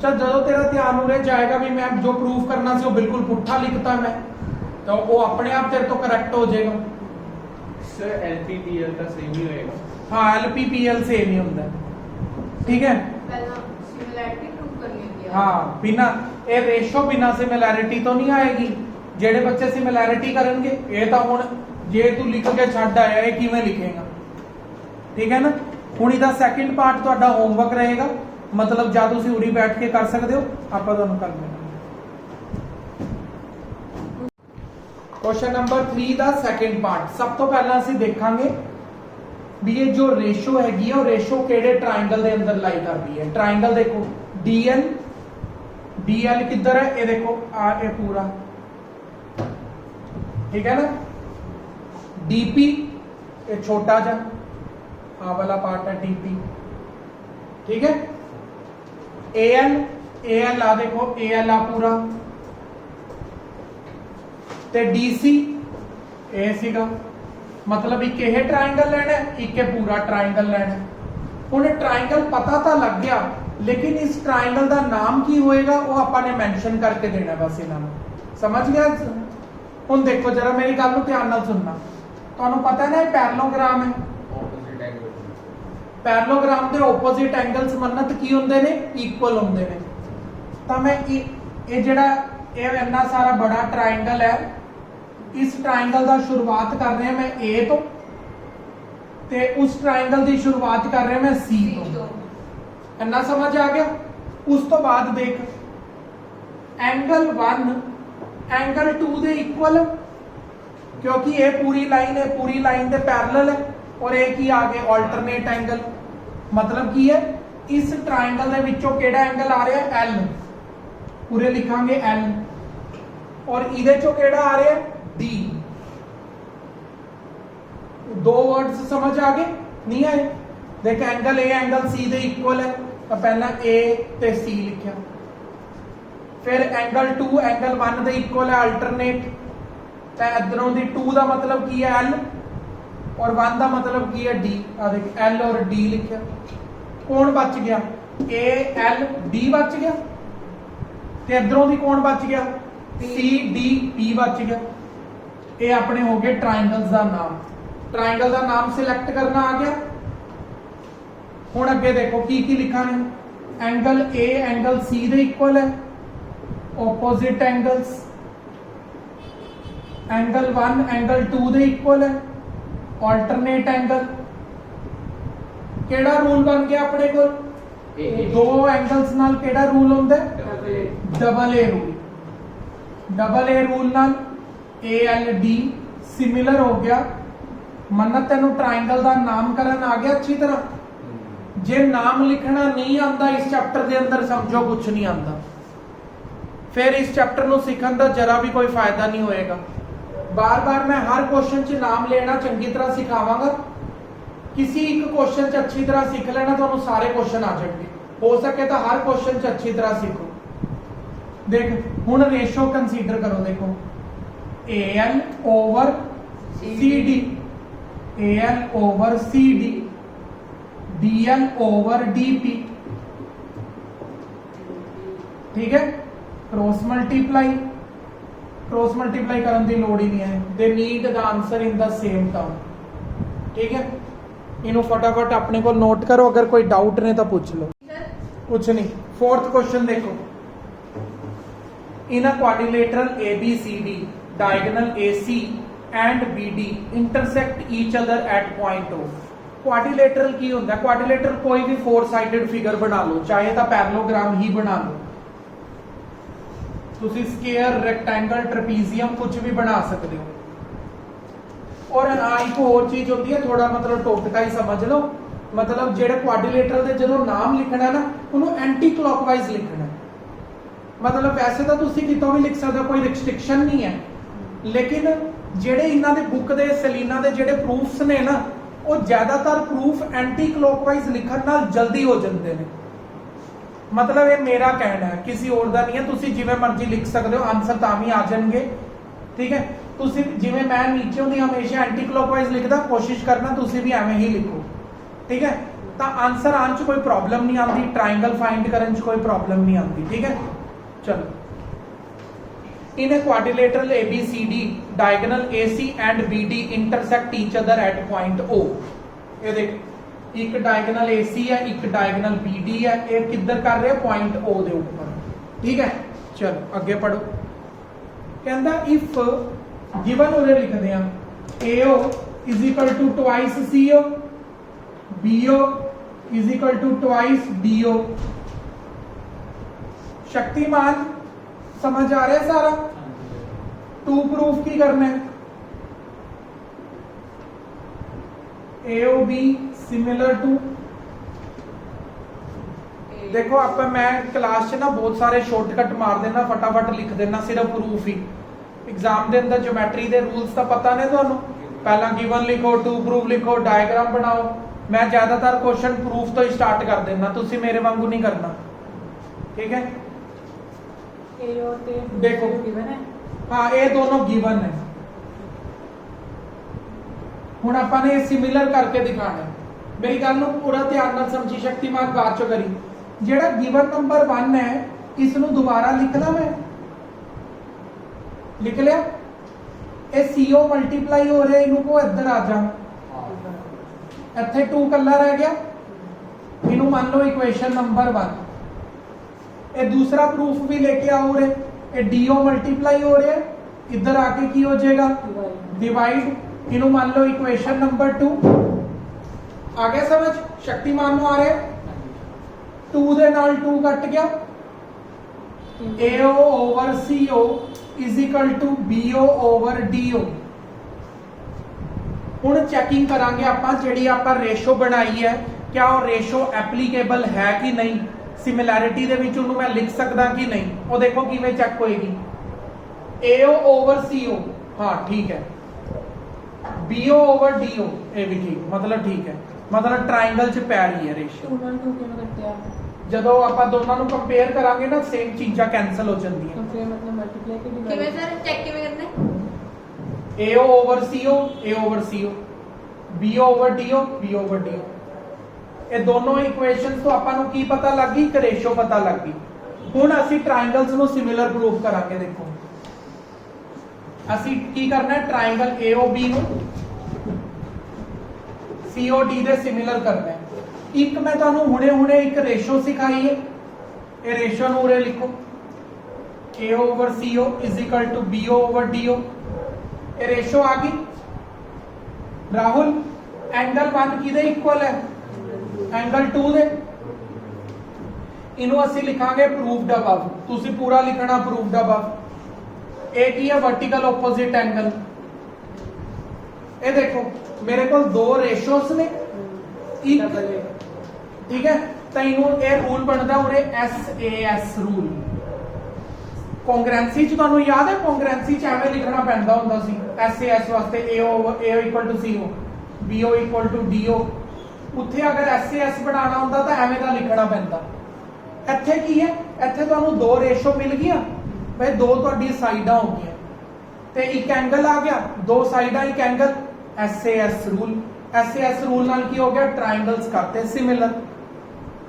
चल, जो तेरा ध्यान उरे जाएगा भी मैं जो प्रूफ करना सी वो बिल्कुल पुट्ठा लिखता मैं, तो वो अपने आप तेरे तो करेक्ट हो जाएगा। सर LPPL का सेम ही होएगा। हाँ LPPL सेम ही होता है। ठीक है पहला सिमिलैरिटी प्रूव करनी होती है। हाँ, बिना ये रेशो बिना सिमिलैरिटी तो नहीं आएगी। जेडे बच्चे सिमिलैरिटी करेंगे ये तो हुण जे तू लिख के छड्ड आया ये किवें लिखेगा? ठीक है ना। हुण इहदा सैकंड पार्ट तुहाडा होमवर्क रहेगा, मतलब ਜਾਂ ਤੁਸੀਂ ਉਰੀ बैठ के कर सकते हो, ਆਪਾਂ ਤੁਹਾਨੂੰ ਕਰ ਦੇਣਾ। क्वेश्चन नंबर 3 ਦਾ ਸੈਕੰਡ ਪਾर्ट। ਸਭ ਤੋਂ ਪਹਿਲਾਂ ਅਸੀਂ ਦੇਖਾਂਗੇ ਵੀ ਇਹ ਜੋ ਰੇਸ਼ੋ ਹੈਗੀ ਆ ਉਹ ਰੇਸ਼ੋ ਕਿਹੜੇ ਟ੍ਰਾਇੰਗਲ ਦੇ ਅੰਦਰ ਲਾਈ ਕਰਦੀ ਹੈ। ਟ੍ਰਾਇੰਗਲ ਦੇਖੋ DL ਕਿੱਧਰ ਹੈ? ਇਹ ਦੇਖੋ ਆ ਇਹ ਪੂਰਾ, ठीक है ना। DP ये छोटा जा आ वाला पार्ट है DP, ठीक है। AL आ देखो AL आ पूरा ते DC ए सीगा, मतलब एक ये ट्राइंगल लेना है, एक ये पूरा ट्राइंगल लेना है। उन्हें ट्राइंगल पता तो लग गया, लेकिन इस ट्राइंगल का नाम की होएगा वो आपने मेंशन करके देना बस इन्होंने। समझ गया? हुण देखो जरा मेरी गल नूं ध्यान नाल सुनना। तुहानूं पता है ना पैरेललोग्राम है, ऑपोजिट एंगल। पैरेललोग्राम के ओपोजिट एंगल्स मन्नत की होंदे ने? इक्वल होंदे ने। तो मैं ये जिहड़ा ये इन्ना सारा बड़ा ट्राइंगल है, इस ट्राइंगल का शुरुआत कर रहे हैं मैं A तो, ते उस ट्राइंगल की शुरुआत कर रहे हैं मैं C तो। इन्ना समझ आ गया? उस तो बाद देख एंगल 1 एंगल 2 दे इक्वल, क्योंकि ये पूरी लाइन दे पैरेलल है, और एक ही आगे अल्टरनेट एंगल। मतलब की है इस ट्राइंगल दे विचों केड़ा एंगल आ रहा है? L, पूरे लिखांगे L, और इहदे चों केड़ा आ रहा है? D। दो वर्ड्स समझ आ गए? नहीं आए? देख angle A angle C they equal है, तो पहला A ते C लिखा। फिर एंगल 2 एंगल 1 दे इक्वल है, अल्टरनेट। तो इधरों दी 2 का मतलब की है L, और 1 का मतलब की है D। आ देख L और D लिखा। कौन बच गया? A L D बच गया। ते इधरों दी कौन बच गया? C D P बच गया। ये अपने हो गए ट्राइंगल्स का नाम। ट्राइंगल का नाम सिलेक्ट करना आ गया। हुण अगे देखो की लिखा है? Angle A angle C they equal है, ओपोजिट एंगल्स। एंगल 1 एंगल 2 दे इक्वल है, अल्टरनेट एंगल। केड़ा रूल बन गया अपने को? दो एंगल्स नाल केड़ा रूल होंदा है? Double a rule. Double a rule नाल ALD सिमिलर हो गया। मन्नत तेनू ट्राइंगल का नामकरण आ गया अच्छी तरह। जे नाम लिखना नहीं आता इस चैप्टर के अंदर समझो कुछ नहीं आता, फिर इस चैप्टर को सीखने का जरा भी कोई फायदा नहीं होएगा। बार बार मैं हर क्वेश्चन च नाम लेना चंगी तरह सिखावांगा, किसी एक क्वेश्चन च अच्छी तरह सीख लेना तो सारे क्वेश्चन आ जाएंगे, हो सके तो हर क्वेश्चन च अच्छी तरह सीखो। देख हुण रेशो कंसीडर करो, देखो AL over CD, AL over CD, DL over DP, ठीक है। क्रॉस मल्टीप्लाई करने की लोड़ ही नहीं है, they need the answer in the same term, ठीक है। इन्हों फटाफट अपने को नोट करो, अगर कोई डाउट ने तो पूछ लो। कुछ नहीं। फोर्थ क्वेश्चन देखो, in a quadrilateral ABCD diagonal AC and BD intersect each other at point O। Quadrilateral की होता है, क्वाड्रिलेटरल कोई भी फोर साइडेड फिगर बना लो, चाहे तो पैरेललोग्राम ही बना लो, तुसी स्क्वायर, रेक्टेंगल, ट्रेपीजियम कुछ भी बना सकते हो। और एक और चीज होती है, थोड़ा मतलब टोटका ही समझ लो, मतलब जेड़े क्वाड्रिलेटरल दे जो नाम लिखना है ना, उन्होंने एंटी क्लॉकवाइज लिखना है। मतलब वैसे तो तुसी कितों भी लिख सकते हो, कोई रिस्ट्रिक्शन नहीं है, लेकिन जेड़े इन्हां दे बुक दे सलीना दे जेड़े प्रूफ्स ने ना, वो ज्यादातर प्रूफ एंटी क्लॉकवाइज लिखण नाल जल्दी हो जाते हैं। मतलब ये मेरा कहना है, किसी और दा नहीं है, तुसी जिवें मर्जी लिख सकते हो, आंसर तां भी आ जाएंगे, ठीक है। तुसी जिवें मैं नीचे होंदी हमेशा एंटी क्लॉकवाइज लिखदा, कोशिश करना तुसी भी एवें ही लिखो, ठीक है। तो आंसर आने च कोई प्रॉब्लम नहीं आती, ट्रायंगल फाइंड करने च कोई प्रॉब्लम नहीं आती, ठीक है। चलो, in a quadrilateral ABCD diagonal AC and BD intersect each other at point O। ये देख, एक डायगोनल AC है, एक डायगोनल BD है, ये किधर कर रहे हैं, पॉइंट O दे ऊपर, ठीक है। चलो आगे पढ़ो, कहंदा इफ गिवन उरे लिखदे हैं AO is equal to twice CO, BO is equal to twice DO। Shaktimaan समझ आ रहा है सारा? टू प्रूफ की करना है, AOB सिमिलर टू, देखो आप मैं क्लास च ना बहुत सारे शॉर्टकट मार देना, फटाफट लिख देना, सिर्फ प्रूफ ही। एग्जाम के अंदर ज्योमेट्री के रूल्स तो पता ने ਤੁਹਾਨੂੰ, पहला गिवन लिखो, टू प्रूफ लिखो, डायग्राम बनाओ। मैं ज्यादातर क्वेश्चन प्रूफ तो ही स्टार्ट कर देना, तुसी मेरे वांगू नहीं करना, ठीक है। देखो हाँ, ये दोनों गिवन है, हुण आपां ने सिमिलर करके दिखाना है। मेरी गल नूं पूरा ध्यान नाल समझी, शक्तिमान बाद चो करी। जेड़ा गिवन नंबर 1 है, इसनूं दोबारा लिखना, मैं लिख लिया। ये CO मल्टीप्लाई हो रहा है, इनू को इधर आ जा, इत्थे 2 कला रह गया, इनू मान लो इक्वेशन नंबर 1। ये दूसरा प्रूफ भी लेके आओ रे, ये DO मल्टीप्लाई हो रहा है, इधर आके की हो जाएगा, डिवाइड, इनू मान लो इक्वेशन नंबर 2। आगे समझ? शक्तिमान आ रहे 2 दे नाल 2 कट गया, AO over CO is equal to BO over DO। हुण चेकिंग करांगे आपां, जेड़ी आपां रेशो बनाई है, क्या वो रेशो एप्लीकेबल है कि नहीं, सिमिलैरिटी दे विच उन्होंने मैं लिख सकदा कि नहीं। वो देखो किवें चेक होएगी, AO ओवर CO, हाँ ठीक है, BO ओवर DO, ये भी ठीक, मतलब ठीक है, मतलब ट्रायंगल च पै रही है रेशो। ਜਦੋਂ ਆਪਾਂ ਦੋਨਾਂ ਨੂੰ ਕੰਪੇਅਰ ਕਰਾਂਗੇ ਨਾ, ਸੇਮ ਚੀਜ਼ਾਂ ਕੈਨਸਲ ਹੋ ਜਾਂਦੀਆਂ। तो फिर मतलब मल्टीप्लाई के डिवाइड ਕਿਵੇਂ ਸਰ ਚੈੱਕ ਕਿਵੇਂ ਕਰਨਾ ਹੈ? AO over CO, A over CO, BO over DO, B over DO। ਇਹ ਦੋਨੋਂ ਇਕੁਏਸ਼ਨਸ ਤੋਂ ਆਪਾਂ ਨੂੰ ਕੀ ਪਤਾ ਲੱਗ ਗਈ, ਇੱਕ ਰੇਸ਼ੋ ਪਤਾ ਲੱਗ ਗਈ। ਹੁਣ ਅਸੀਂ ਟ੍ਰਾਇੰਗਲਸ ਨੂੰ ਸਿਮਿਲਰ ਪ੍ਰੂਫ ਕਰਾਂਗੇ। ਦੇਖੋ ਅਸੀਂ ਕੀ ਕਰਨਾ ਹੈ, ਟ੍ਰਾਇੰਗਲ AOB ਨੂੰ COD ਦੇ ਸਿਮਿਲਰ ਕਰਨਾ ਹੈ। ਇੱਕ ਮੈਂ ਤੁਹਾਨੂੰ ਹੁਣੇ ਇੱਕ ਰੇਸ਼ੋ ਸਿਖਾਈ ਹੈ, ਇਹ ਰੇਸ਼ੋ ਨੂੰ ਉਰੇ ਲਿਖੋ, AO over CO is equal to BO over DO। ये रेशो आ गई। राहुल, एंगल 1 किदे इक्वल है, एंगल 2 दे। इनू असी लिखांगे प्रूव्ड अबव, तुसी पूरा लिखना प्रूव्ड अबव। एक ही है वर्टिकल ऑपोजिट एंगल। ये देखो मेरे को दो रेशोस ने, एक ਠੀਕ ਹੈ। ਤੈਨੂੰ ਇਹ ਰੂਲ ਬਣਦਾ ਉਰੇ SAS ਰੂਲ। ਕੌਂਗਰੈਂਸੀ ਚ ਤੁਹਾਨੂੰ ਯਾਦ ਹੈ, ਕੌਂਗਰੈਂਸੀ ਚ ਐਵੇਂ ਲਿਖਣਾ ਪੈਂਦਾ ਹੁੰਦਾ ਸੀ SAS ਵਾਸਤੇ AO = CO, BO = DO। ਉੱਥੇ ਅਗਰ SAS ਬਣਾਉਣਾ ਹੁੰਦਾ ਤਾਂ ਐਵੇਂ ਦਾ ਲਿਖਣਾ ਪੈਂਦਾ। ਇੱਥੇ ਕੀ ਹੈ, ਇੱਥੇ ਤੁਹਾਨੂੰ ਦੋ ਰੇਸ਼ੋ ਮਿਲ ਗਈਆਂ ਬਈ, ਦੋ ਤੁਹਾਡੀ ਸਾਈਡਾਂ ਹੋ ਗਈਆਂ ਤੇ ਇੱਕ ਐਂਗਲ ਆ ਗਿਆ, ਦੋ ਸਾਈਡਾਂ ਇੱਕ angle. SAS rule, SAS rule ਨਾਲ ਕੀ ਹੋ ਗਿਆ, ਟ੍ਰਾਇੰਗਲਸ ਕਰਤੇ ਸਿਮਿਲਰ।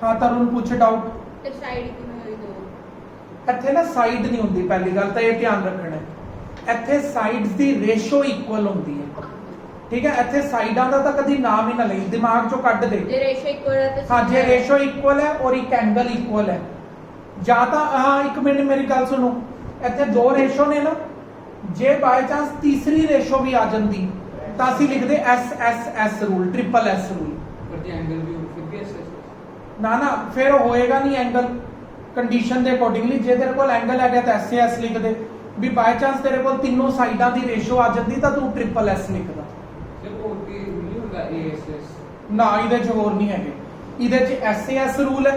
ਹਾਂ ਤਰੁਣ ਪੁੱਛ ਡਾਊਟ। ਤੇ ਸਾਈਡ ਕਿਵੇਂ ਹੋਈ ਦੋ? ਇੱਥੇ ਨਾ ਸਾਈਡ ਨਹੀਂ ਹੁੰਦੀ, ਪਹਿਲੀ ਗੱਲ ਤਾਂ ਇਹ ਧਿਆਨ ਰੱਖਣਾ ਹੈ। ਇੱਥੇ ਸਾਈਡਸ ਦੀ ਰੇਸ਼ੋ ਇਕੁਅਲ ਹੁੰਦੀ ਹੈ, ਠੀਕ ਹੈ। ਇੱਥੇ ਸਾਈਡਾਂ ਦਾ ਤਾਂ ਕਦੀ ਨਾਮ ਹੀ ਨਾ ਲਈ, ਦਿਮਾਗ ਚੋਂ ਕੱਢ ਦੇ। ਜੇ ਰੇਸ਼ੋ ਇਕੁਅਲ ਹੈ ਤਾਂ ਹਾਂ, ਜੇ ਰੇਸ਼ੋ ਇਕੁਅਲ ਹੈ ਔਰ ਇੱਕ ਐਂਗਲ ਇਕੁਅਲ ਹੈ, ਜਾਂ ਤਾਂ ਹਾਂ ਇੱਕ ਮਿੰਟ ਮੇਰੀ ਗੱਲ ਸੁਣੋ, ਇੱਥੇ ਦੋ ਰੇਸ਼ੋ ਨੇ ਨਾ, ਜੇ ਬਾਈ ਚਾਂਸ ਤੀਸਰੀ ਰੇਸ਼ੋ ਵੀ ਆ ਜਾਂਦੀ ਤਾਂ ਅਸੀਂ ਲਿਖਦੇ SSS rule, triple S rule. पर the angle भी फिर भी ऐसे ਨਾ ਨਾ ਫਿਰ ਉਹ ਹੋਏਗਾ ਨਹੀਂ ਐਂਗਲ, ਕੰਡੀਸ਼ਨ ਦੇ ਅਕੋਰਡਿੰਗਲੀ। ਜੇ ਤੇਰੇ ਕੋਲ ਐਂਗਲ ਹੈਗਾ ਤਾਂ SAS ਲਿਖ ਦੇ, ਵੀ ਬਾਈ ਚਾਂਸ ਤੇਰੇ ਕੋਲ ਤਿੰਨੋਂ ਸਾਈਡਾਂ ਦੀ ਰੇਸ਼ੋ ਆ ਜਾਂਦੀ ਤਾਂ ਤੂੰ ਟ੍ਰਿਪਲ S ਲਿਖਦਾ। सिर्फ वो भी नहीं होगा ASS। ਨਾ ਇਹਦੇ ਚ ਹੋਰ ਨਹੀਂ ਹੈਗੇ, ਇਹਦੇ ਚ SAS ਰੂਲ ਹੈ,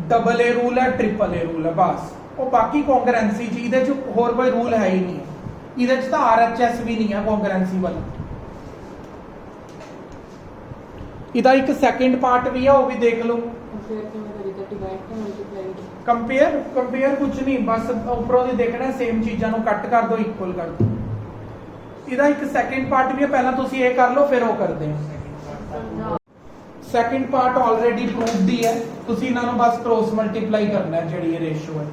ਡਬਲ A ਰੂਲ ਹੈ, ਟ੍ਰਿਪਲ A ਰੂਲ ਹੈ, ਬਸ। ਉਹ ਬਾਕੀ ਕੌਂਗਰੈਂਸੀ ਚ ਇਹਦੇ ਚ ਹੋਰ ਕੋਈ ਰੂਲ ਹੈ ਹੀ ਨਹੀਂ। ਇਹਦੇ ਚ ਤਾਂ RHS ਵੀ ਨਹੀਂ ਹੈ ਕੌਂਗਰੈਂਸੀ ਵਾਲਾ। ਇਹਦਾ ਇੱਕ ਸੈਕਿੰਡ ਪਾਰਟ ਵੀ ਹੈ, ਉਹ ਵੀ ਦੇਖ ਲਓ। ਕੰਪੇਅਰ ਕਿਵੇਂ ਕਰੀਦਾ, ਡਿਵਾਈਡ ਤੇ ਮਲਟੀਪਲਾਈ? ਕੰਪੇਅਰ ਕੁਝ ਨਹੀਂ, ਬਸ ਉੱਪਰੋਂ ਦੀ ਦੇਖਣਾ, ਸੇਮ ਚੀਜ਼ਾਂ ਨੂੰ ਕੱਟ ਕਰ ਦਿਓ, ਇਕੁਅਲ ਕਰ ਦਿਓ। ਇਹਦਾ ਇੱਕ ਸੈਕਿੰਡ ਪਾਰਟ ਵੀ ਹੈ, ਪਹਿਲਾਂ ਤੁਸੀਂ ਇਹ ਕਰ ਲਓ ਫਿਰ ਉਹ ਕਰਦੇ ਹਾਂ। ਸੈਕਿੰਡ ਪਾਰਟ ਆਲਰੇਡੀ ਪ੍ਰੂਵਡ ਹੀ ਹੈ, ਤੁਸੀਂ ਇਹਨਾਂ ਨੂੰ ਬਸ ਕ੍ਰੋਸ ਮਲਟੀਪਲਾਈ ਕਰਨਾ ਹੈ ਜਿਹੜੀ ਇਹ ਰੇਸ਼ੋ ਹੈ।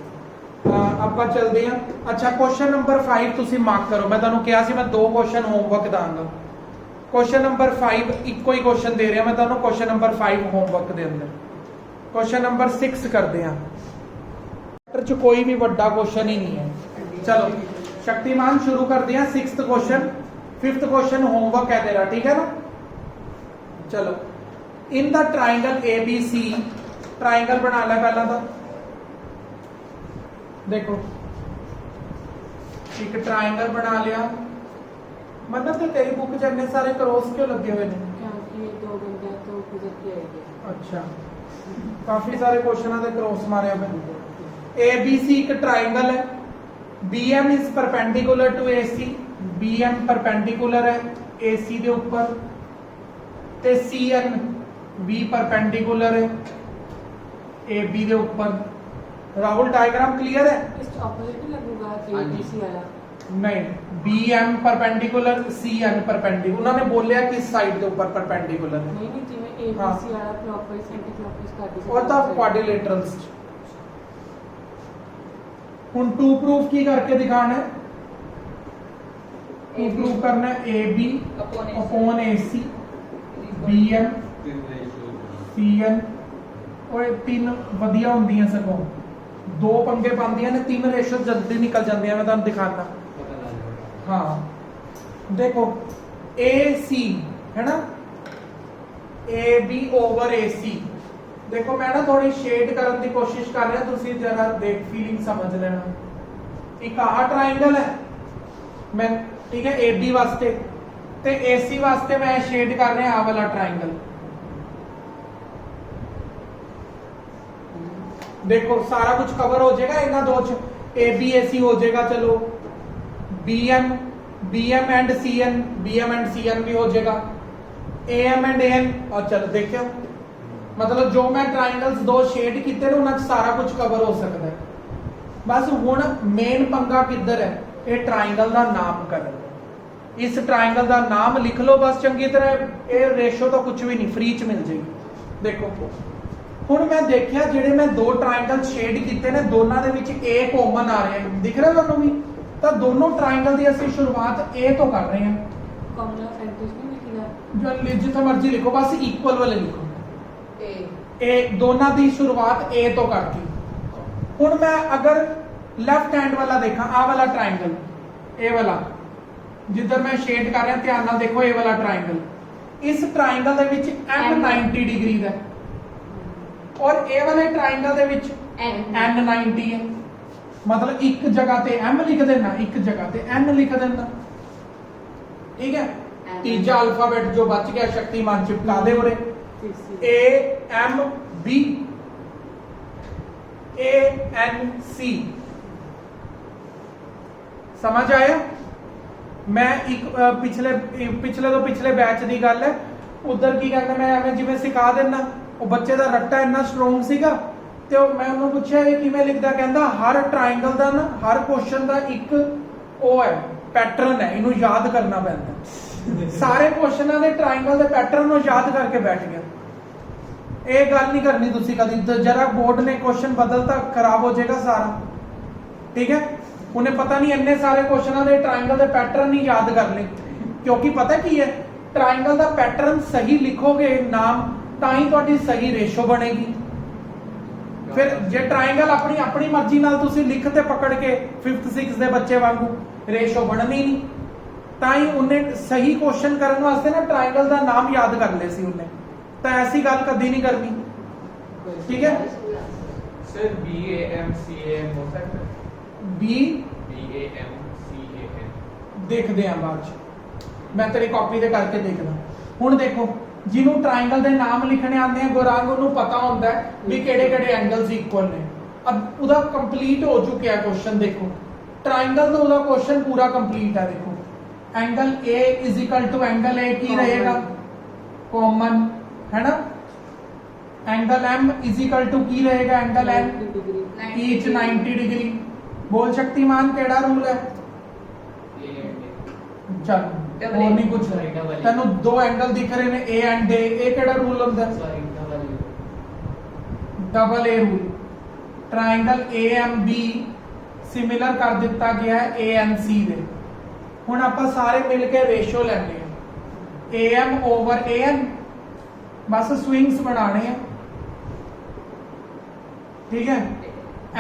ਆਪਾਂ ਚੱਲਦੇ ਹਾਂ। ਅੱਛਾ, ਕੁਐਸਚਨ ਨੰਬਰ 5 ਤੁਸੀਂ ਮਾਰਕ ਕਰੋ। ਮੈਂ ਤੁਹਾਨੂੰ ਕਿਹਾ ਸੀ ਮੈਂ ਦੋ ਕੁਐਸਚਨ ਹੋਮਵਰਕ ਦਾਂਗਾ। ਕੁਐਸਚਨ ਨੰਬਰ 5 ਇੱਕੋ ਹੀ ਕੁਐਸਚਨ ਦੇ ਰਿਹਾ ਮੈਂ ਤੁਹਾਨੂੰ, ਕੁਐਸਚਨ ਨੰਬਰ 5 ਹੋਮਵਰਕ ਦੇ ਅੰਦਰ। ਕੁਐਸਚਨ ਨੰਬਰ 6 ਕਰਦੇ ਹਾਂ। ਚੈਪਟਰ ਚ ਕੋਈ ਵੀ ਵੱਡਾ ਕੁਐਸਚਨ ਹੀ ਨਹੀਂ ਹੈ। ਚਲੋ ਸ਼ਕਤੀਮਾਨ ਸ਼ੁਰੂ ਕਰਦੇ ਹਾਂ। 6th question, 5th question homework ਹੈ ਤੇਰਾ, ਠੀਕ ਹੈ ਨਾ। ਚਲੋ, ਇਨ ਦਾ ਟ੍ਰਾਇੰਗਲ ABC, ਟ੍ਰਾਇੰਗਲ ਬਣਾ ਲੈ ਪਹਿਲਾਂ ਤਾਂ। ਦੇਖੋ ਇੱਕ ਟ੍ਰਾਇੰਗਲ ਬਣਾ ਲਿਆ। मतलब तो तेरी बुक च इतने सारे क्रॉस क्यों लगे हुए हैं? क्योंकि ये दो बंदे तो गुजर के आएंगे। अच्छा, काफी सारे क्वेश्चन दे क्रॉस मारे हुए। ABC एक ट्रायंगल है, BM is perpendicular to AC, BM perpendicular है AC दे ऊपर, ते CN B परपेंडिकुलर है AB दे ऊपर। राहुल डायग्राम क्लियर है? इस ऑपोजिट ही लगेगा ABC वाला। नहीं, BM परपेंडिकुलर, CN परपेंडिकुलर। उन्होंने बोलिया किस साइड के ऊपर परपेंडिकुलर है। नहीं जिवें ABC वाला क्लॉकवाइज एंटी क्लॉकवाइज कर दी। और तब क्वाड्रिलेटरल्स हुन टू प्रूफ की करके दिखाना है। टू प्रूफ करना है AB upon AC, BM CN। और तीन वधिया हुंदियां सगों, दो पंगे पांदियां ने, तीन रेशो जल्दी निकल जांदियां। मैं तुहानू दिखाना। हाँ देखो AC है ना, AB ओवर AC। देखो मैं ना थोड़ी शेड करने की कोशिश कर रहा, तुसी जरा देख फीलिंग समझ लेना। एक आह ट्रायंगल है मैं, ठीक है, AB वास्ते ते AC वास्ते मैं शेड कर रहा आह वाला ट्रायंगल। देखो सारा कुछ कवर हो जाएगा इन्हां दो च, AB AC हो जाएगा। चलो BM and CN, BM and CN भी हो जाएगा, AM एंड AN। और चलो देखियो, मतलब जो मैं ट्रायंगल्स दो शेड किते ने उन्हां च सारा कुछ कवर हो सकता है। बस हुण मेन पंगा किधर है, ये ट्रायंगल का नाम करना। इस ट्रायंगल का नाम लिख लो बस चंगी तरह, ये रेशो तो कुछ भी नहीं, फ्री च मिल जाएगी। देखो हुण मैं देखिया जिहड़े मैं दो ट्रायंगल शेड किते ने, दोनों दे विच A कॉमन आ रहा है, दिख रहा तुहानूं भी। तो दोनों ट्रायंगल की असं शुरुआत A तो कर रहे हैं। कॉमन सेंटेंस नहीं लिखना, जो जितना मर्जी लिखो, बस इक्वल वाले लिखो। A दोनों की शुरुआत A तो करती। हुण मैं अगर लेफ्ट हैंड वाला देखा, आ वाला ट्रायंगल A वाला जिधर मैं शेड कर रहा, ध्यान नाल देखो, A वाला ट्रायंगल, इस ट्रायंगल दे विच M 90 डिग्री दा और A वाले ट्रायंगल दे विच N 90 है। मतलब एक जगह ते M लिख देना, एक जगह ते N लिख देना, ठीक है। तीजा अल्फाबेट जो बच गया शक्तिमान चिपका दे उरे, A M B A N C। समझ आया? मैं एक पिछले तो पिछले बैच की गल है, उधर की कहते मैं एवं जिवें सिखा देना, वो बच्चे का रट्टा इन्ना स्ट्रोंग सीगा ते मैं उन्होंने पूछा ये किवें लिखदा, कहंदा हर ट्राइंगल का ना हर क्वेश्चन का एक वो है पैटर्न है, इनू याद करना पैंदा। सारे क्वेश्चनों के ट्राइंगल के पैटर्न को याद करके बैठ गया। ये गल नहीं करनी तुसी कदी, जरा बोर्ड ने क्वेश्चन बदलता खराब हो जाएगा सारा, ठीक है। उन्हें पता नहीं इन्ने सारे क्वेश्चनों के ट्राइंगल के पैटर्न नहीं याद करने, क्योंकि पता की है ट्राइंगल का पैटर्न सही लिखोगे नाम ताई तुहाडी सही रेशो बनेगी। फिर जे ट्राइंगल अपनी अपनी मर्जी नाल तुसी लिखते पकड़ के 5th 6th के बच्चे वांगू रेशो बननी नहीं, ताई उन्हें सही क्वेश्चन करने वास्ते ना ट्राइंगल का नाम याद कर ले सी उन्हें, तो ऐसी गल कदी नहीं करनी, ठीक है। सर BAMCAN हो सकता है? BAMCAN देखते हैं बाद च, मैं तेरी कॉपी ते करके देखना। हुण देखो जिन्हों ट्राइंगल के नाम लिखने आते हैं गुरांग उन्होंने पता होता है भी केड़े-केड़े एंगल्स इक्वल ने। अब उदा कंप्लीट हो चुका है क्वेश्चन, देखो ट्राइंगल तो उदा क्वेश्चन पूरा कंप्लीट है। देखो angle A is equal to angle A की रहेगा कॉमन, है ना। Angle M is equal to की रहेगा एंगल N, ईच 90 डिग्री। बोल शक्तिमान केड़ा रूल है? चल और नहीं कुछ तेनू दो एंगल दिख रहे ने A एंड A, ए केड़ा रूल होंदा है? Double A rule. Triangle AMB similar कर दिता गया है ANC दे। हुण आपां सारे मिलके रेशो लैंदे हैं AM ओवर AN, बस स्विंग्स बनाने हैं, ठीक है।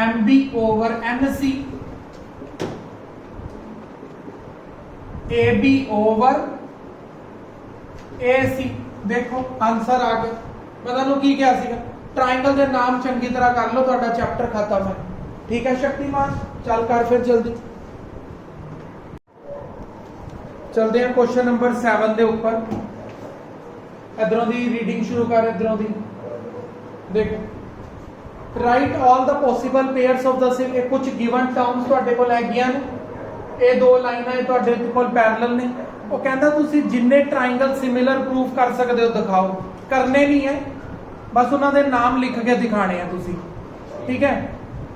MB over NC, AB over AC। देखो आंसर आ गया। मैं तुहानू की क्या सीगा, ट्राइंगल के नाम चंगी तरह कर लो, तुहाडा चैप्टर खत्म है, ठीक है। शक्तिमान चल कर फिर जल्दी चलते हैं क्वेश्चन नंबर 7 के ऊपर। इधरों दी रीडिंग शुरू कर, इधरों दी देखो। Right all the possible pairs of the same, कुछ गिवन टर्म्स तुहाडे कोल हैगियां ने, ये दो लाइनां तुहाडे कोल पैरेलल ने। वो कहंदा तुसी जिन्ने ट्राइंगल सिमिलर प्रूफ कर सकते हो दिखाओ, करने नहीं है बस उन्हां दे नाम लिख के दिखाने हैं तुसी, ठीक है।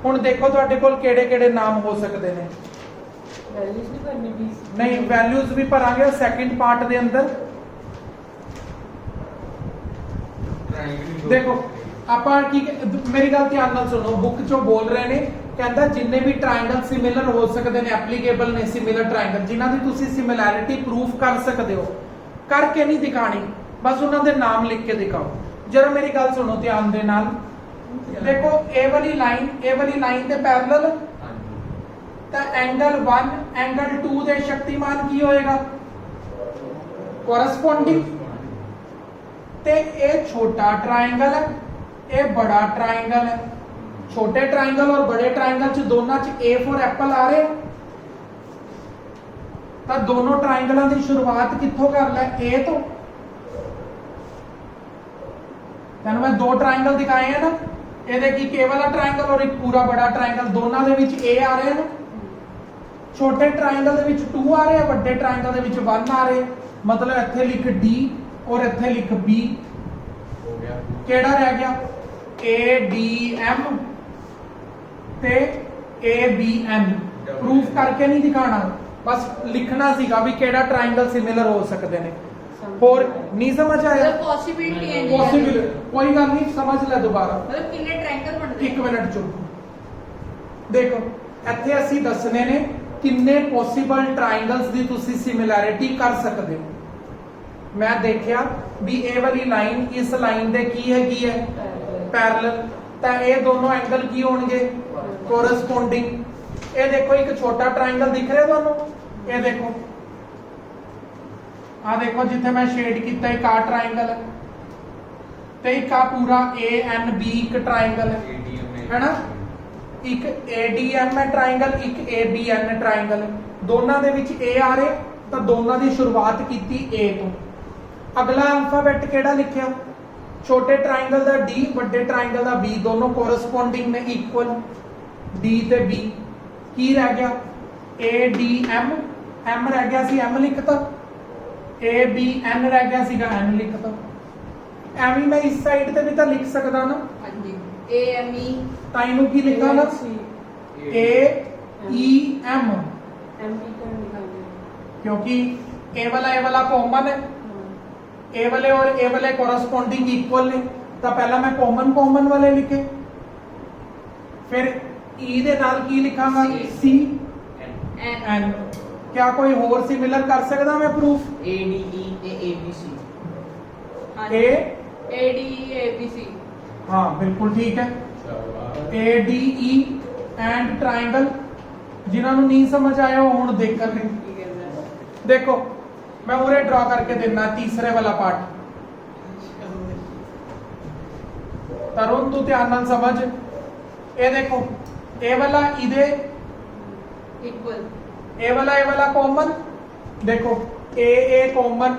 हुण देखो तुहाडे कोल केड़े-केड़े नाम हो सकते हैं। वैल्यूज नहीं करनी प्लीज, नहीं वैल्यूज भी भरांगे सेकंड पार्ट दे अंदर। देखो ਆਪਾਂ ਕੀ ਮੇਰੀ ਗੱਲ ਧਿਆਨ ਨਾਲ ਸੁਣੋ, ਬੁੱਕ ਚੋਂ ਬੋਲ ਰਹੇ ਨੇ, ਕਹਿੰਦਾ ਜਿੰਨੇ ਵੀ ਟ੍ਰਾਇੰਗਲ ਸਿਮਿਲਰ ਹੋ ਸਕਦੇ ਨੇ ਐਪਲੀਕੇਬਲ ਨੇ ਸਿਮਿਲਰ ਟ੍ਰਾਇੰਗਲ, ਜਿਨ੍ਹਾਂ ਦੀ ਤੁਸੀਂ ਸਿਮਿਲੈਰਿਟੀ ਪ੍ਰੂਫ ਕਰ ਸਕਦੇ ਹੋ, ਕਰਕੇ ਨਹੀਂ ਦਿਖਾਣੀ, ਬਸ ਉਹਨਾਂ ਦੇ ਨਾਮ ਲਿਖ ਕੇ ਦਿਖਾਓ। ਜਰਾ ਮੇਰੀ ਗੱਲ ਸੁਣੋ ਧਿਆਨ ਦੇ ਨਾਲ। ਦੇਖੋ ਇਹ ਵਾਲੀ ਲਾਈਨ ਦੇ ਪੈਰਲਲ ਤਾਂ ਐਂਗਲ 1 ਐਂਗਲ 2 ਦੇ ਸ਼ਕਤੀਮਾਨ ਕੀ ਹੋਏਗਾ? ਕੋਰਸਪੋਂਡਿੰਗ। ਤੇ ਇਹ ਛੋਟਾ ट्रायंगल है, ये बड़ा ट्रायंगल है। छोटे ट्रायंगल और बड़े ट्रायंगल च दोनों च A फॉर एप्पल आ रहे, तो दोनों ट्रायंगलों की शुरुआत कित्थों कर ले? A तो। तैनूं मैं दो ट्रायंगल दिखाए हैं ना, ये की केवल ट्रायंगल और एक पूरा बड़ा ट्रायंगल, दोनों दे विच A आ रहे हैं। छोटे ट्रायंगल दे विच 2 आ रहे हैं, बड़े ट्रायंगल दे विच 1 आ रहे, मतलब इत्थे लिख D और इत्थे लिख B। हो गया, केड़ा रह गया? ADM ते ABN। प्रूफ करके नहीं दिखाना, बस लिखना सीगा भी केड़ा ट्रायंगल सिमिलर हो सकते हैं। और नहीं समझ आया? पॉसिबिलिटी है पॉसिबल कोई गल नहीं, समझ ले दोबारा। मतलब कितने ट्रायंगल बनते हैं? 1 मिनट चुप। देखो ਇੱਥੇ ਅਸੀਂ ਦੱਸਨੇ ਨੇ ਕਿੰਨੇ ਪੋਸੀਬਲ ਟ੍ਰਾਇੰਗਲਸ ਦੀ ਤੁਸੀਂ ਸਿਮਿਲੈਰਿਟੀ ਕਰ ਸਕਦੇ ਹੋ। मैं देखा भी ए वाली लाइन इस लाइन दे की हैगी है पैरेलल, तो ये दोनों एंगल की होंगे? कोरस्पोंडिंग। ये देखो एक छोटा ट्रायंगल दिख रहा है दोनों, ये देखो आ देखो जिथे मैं शेड किया एक आ ट्रायंगल है, तो एक आ पूरा ANB एक ट्रायंगल है ना, एक ADM है ट्रायंगल, एक ABN ट्रायंगल है। दोनों दे विच A आ रहे, तो दोनों की शुरुआत की A तो। अगला अल्फाबेट केड़ा लिखिया? ਛੋਟੇ ਟ੍ਰਾਇੰਗਲ ਦਾ D ਵੱਡੇ ਟ੍ਰਾਇੰਗਲ ਦਾ B ਦੋਨੋਂ ਕੋਰਸਪੋਂਡਿੰਗ ਨੇ ਇਕੁਅਲ D ਤੇ B ਕੀ ਰਹਿ ਗਿਆ ADM M ਰਹਿ ਗਿਆ ਸੀ M ਲਿਖਤਾ ABN ਰਹਿ ਗਿਆ ਸੀਗਾ N ਲਿਖਤਾ ਐਵੇਂ ਮੈਂ ਇਸ ਸਾਈਡ ਤੇ ਵੀ ਤਾਂ ਲਿਖ ਸਕਦਾ ਨਾ ਹਾਂਜੀ AME ਤਾਂ ਇਹਨੂੰ ਕੀ ਲਿਖਾਂ ਨਾ AEM एमपी का निकाल क्योंकि ए वाला कॉमन है ए वाले और ए वाले कोरस्पोंडिंग इक्वल ने तो पहला मैं कॉमन वाले लिखे फिर ई दे नाल की लिखांगा सी एन क्या कोई और सिमिलर कर सकदा मैं प्रूफ ADE ए ADEABC हाँ बिल्कुल ठीक है ADE एंड ट्रायंगल जिन्होंने नहीं समझ आया वो हुण देख कर लें ठीक है सर देखो मैं उरे ड्रॉ करके देना तीसरे वाला पार्ट तरुण तू ध्यान नाल समझ ये देखो ए वाला इधे इक्वल ए वाला कॉमन देखो ए कॉमन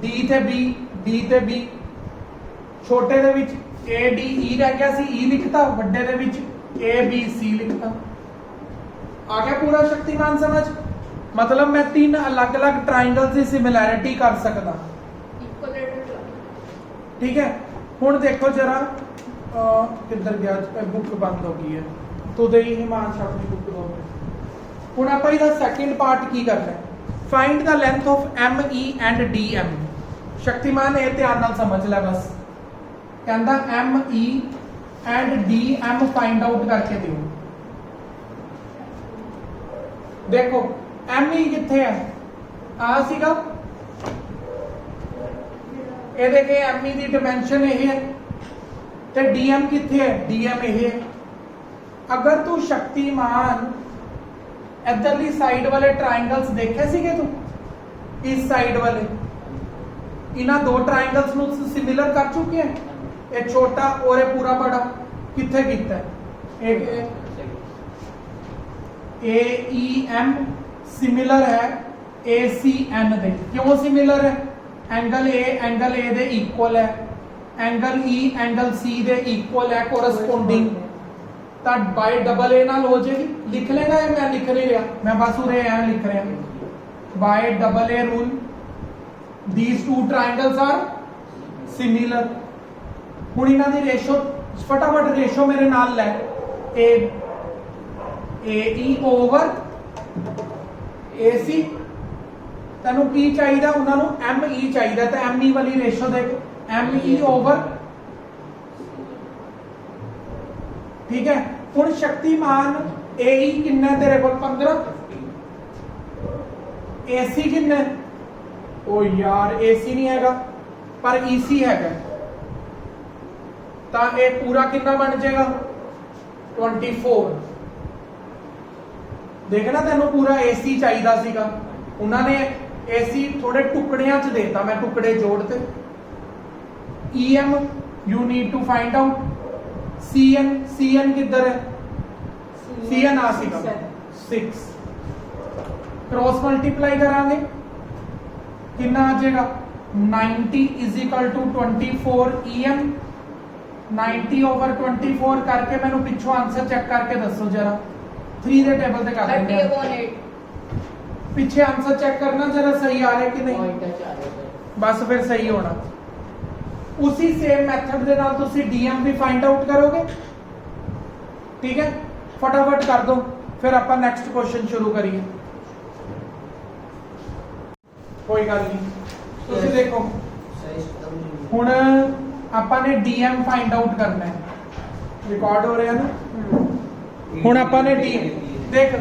डी थे बी छोटे दे विच ए डी ई रह गया सी ई लिखता बड़े दे विच ए बी सी लिखता आ गया पूरा शक्तिमान समझ मतलब मैं तीन अलग अलग ट्रायंगल्स की सिमिलैरिटी कर सकदा इक्वलेटरल ठीक है हुण देखो जरा किधर गया बुक बंद हो गई है तो दे हिमांश अपनी बुक दो हुण आपां इहदा सेकंड पार्ट की करना है find the length of M E and D M Shaktiman ये ध्यान नाल समझ ले बस कहंदा M E and D M find out करके दिओ देखो एम ई किथे है आ सीगा ਇਹਦੇ ਕੇ ਐਮ ਈ ਦੀ ਡਾਈਮੈਂਸ਼ਨ ਇਹ ਹੈ ਤੇ ਡੀਐਮ ਕਿੱਥੇ ਹੈ ਡੀਐਮ ਇਹ ਹੈ ਅਗਰ ਤੂੰ ਸ਼ਕਤੀਮਾਨ ਇਧਰਲੀ ਸਾਈਡ ਵਾਲੇ ਟ੍ਰਾਇੰਗਲਸ ਦੇਖੇ ਸੀਗੇ ਤੂੰ ਇਸ ਸਾਈਡ ਵਾਲੇ ਇਹਨਾਂ ਦੋ ਟ੍ਰਾਇੰਗਲਸ ਨੂੰ ਸਿਮਿਲਰ ਕਰ ਚੁੱਕੇ ਹੈ ਇਹ ਛੋਟਾ ਔਰ ਇਹ ਪੂਰਾ ਬੜਾ ਕਿੱਥੇ ਕੀਤਾ ਹੈ ਇਹ AEM सिमिलर है ACN दे क्यों सिमिलर है एंगल A दे इक्वल है एंगल E एंगल C दे इक्वल है कोरस्पोंडिंग ता बाय डबल A नाल हो जाएगी लिख लेना है मैं लिख नहीं रहा मैं बस उरे ऐ लिख रहा bye double A rule these two triangles are similar ਹੁਣ ਇਹਨਾਂ ਦੀ ਰੇਸ਼ੋ फटाफट रेशो मेरे नाल ले AE ओवर AC ਤੈਨੂੰ ਕੀ ਚਾਹੀਦਾ ਉਹਨਾਂ ਨੂੰ ME ਚਾਹੀਦਾ ਤਾਂ ME ਵਾਲੀ ਰੇਸ਼ੋ ਦੇਖ ME ਓਵਰ ਠੀਕ ਹੈ ਹੁਣ ਸ਼ਕਤੀਮਾਨ AE ਕਿੰਨਾ ਤੇਰੇ ਕੋਲ 15 AC ਕਿੰਨਾ ਉਹ ਯਾਰ AC ਨਹੀਂ ਹੈਗਾ ਪਰ EC ਹੈਗਾ ਤਾਂ ਇਹ ਪੂਰਾ ਕਿੰਨਾ ਬਣ ਜਾਏਗਾ 24 देखना तेनों पूरा AC चाहिदा सीगा उन्होंने AC थोड़े टुकड़ियां च देता मैं टुकड़े जोड़ते EM you need to find out CN किधर है CN आ सीगा 6 क्रॉस मल्टीप्लाई करांगे कितना आ जाएगा 90 is equal to 24 EM 90 over 24 करके मैंने पिछों आंसर चेक करके दसो जरा 3 दे टेबल पे कर देंगे 30/8 पीछे आंसर चेक करना जरा सही आ रहा है कि नहीं बस फिर सही होना उसी सेम मेथड दे नाल तुसी डीएम भी फाइंड आउट करोगे ठीक है फटाफट कर दो फिर ਆਪਾਂ नेक्स्ट क्वेश्चन शुरू करिए कोई गल नहीं तुसी देखो हुन ਆਪਾਂ ने डीएम फाइंड आउट करना है रिकॉर्ड हो रहा है ना ਹੁਣ ਆਪਾਂ ਨੇ ਡੀ ਦੇਖ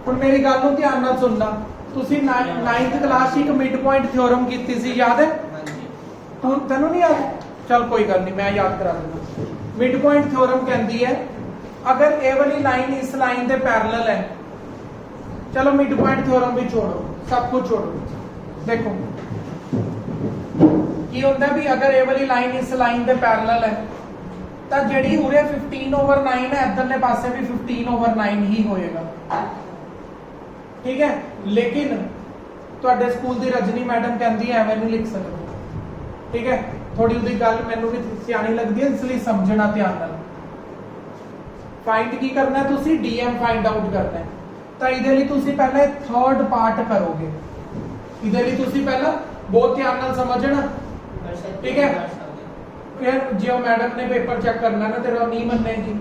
ਹੁਣ ਮੇਰੀ ਗੱਲ ਨੂੰ ਧਿਆਨ ਨਾਲ ਸੁਣਨਾ ਤੁਸੀਂ 9th ਕਲਾਸ ਇੱਕ ਮਿਡ ਪੁਆਇੰਟ ਥਿਓਰਮ ਕੀਤੀ ਸੀ ਯਾਦ ਹੈ ਤੂੰ ਤੈਨੂੰ ਨਹੀਂ ਯਾਦ ਚਲ ਕੋਈ ਗੱਲ ਨਹੀਂ ਮੈਂ ਯਾਦ ਕਰਾ ਦਿੰਦਾ ਮਿਡ ਪੁਆਇੰਟ ਥਿਓਰਮ ਕਹਿੰਦੀ ਹੈ ਅਗਰ ਇਹ ਵਾਲੀ ਲਾਈਨ ਇਸ ਲਾਈਨ ਦੇ ਪੈਰਲਲ ਹੈ ਚਲੋ ਮਿਡ ਪੁਆਇੰਟ ਥਿਓਰਮ ਵੀ ਛੋੜੋ ਸਭ ਕੁਝ ਛੋੜੋ ਦੇਖੋ ਕੀ ਹੁੰਦਾ ਵੀ ਅਗਰ ਇਹ ਵਾਲੀ ਲਾਈਨ ਇਸ ਲਾਈਨ ਦੇ ਪੈਰਲਲ ਹੈ ਤਾਂ ਜਿਹੜੀ ਉਰੇ 15/9 ਹੈ ਇਧਰਲੇ ਪਾਸੇ ਵੀ 15/9 ਹੀ ਹੋਏਗਾ ਠੀਕ ਹੈ ਲੇਕਿਨ ਤੁਹਾਡੇ ਸਕੂਲ ਦੀ ਰਜਨੀ ਮੈਡਮ ਕਹਿੰਦੀ ਹੈ ਐਵੇਂ ਨਹੀਂ ਲਿਖ ਸਕਦੇ ਠੀਕ ਹੈ ਥੋੜੀ ਉਹਦੀ ਗੱਲ ਮੈਨੂੰ ਵੀ ਸਿਆਣੀ ਲੱਗਦੀ ਹੈ ਇਸ ਲਈ ਸਮਝਣਾ ਧਿਆਨ ਨਾਲ ਫਾਈਂਡ ਕੀ ਕਰਨਾ ਹੈ ਤੁਸੀਂ ਡੀਐਮ ਫਾਈਂਡ ਆਊਟ ਕਰਨਾ ਹੈ ਤਾਂ ਇਹਦੇ ਲਈ ਤੁਸੀਂ ਪਹਿਲੇ ਥਰਡ ਪਾਰਟ ਕਰੋਗੇ ਇਹਦੇ ਲਈ ਤੁਸੀਂ ਪਹਿਲਾਂ ਬਹੁਤ ਧਿਆਨ ਨਾਲ ਸਮਝਣਾ ਠੀਕ ਹੈ ਫਿਰ ਜਿਉ ਮੈਡਮ ਨੇ ਪੇਪਰ ਚੈੱਕ ਕਰਨਾ ਨਾ ਤੇਰਾ ਨਹੀਂ ਮੰਨੇਗੀ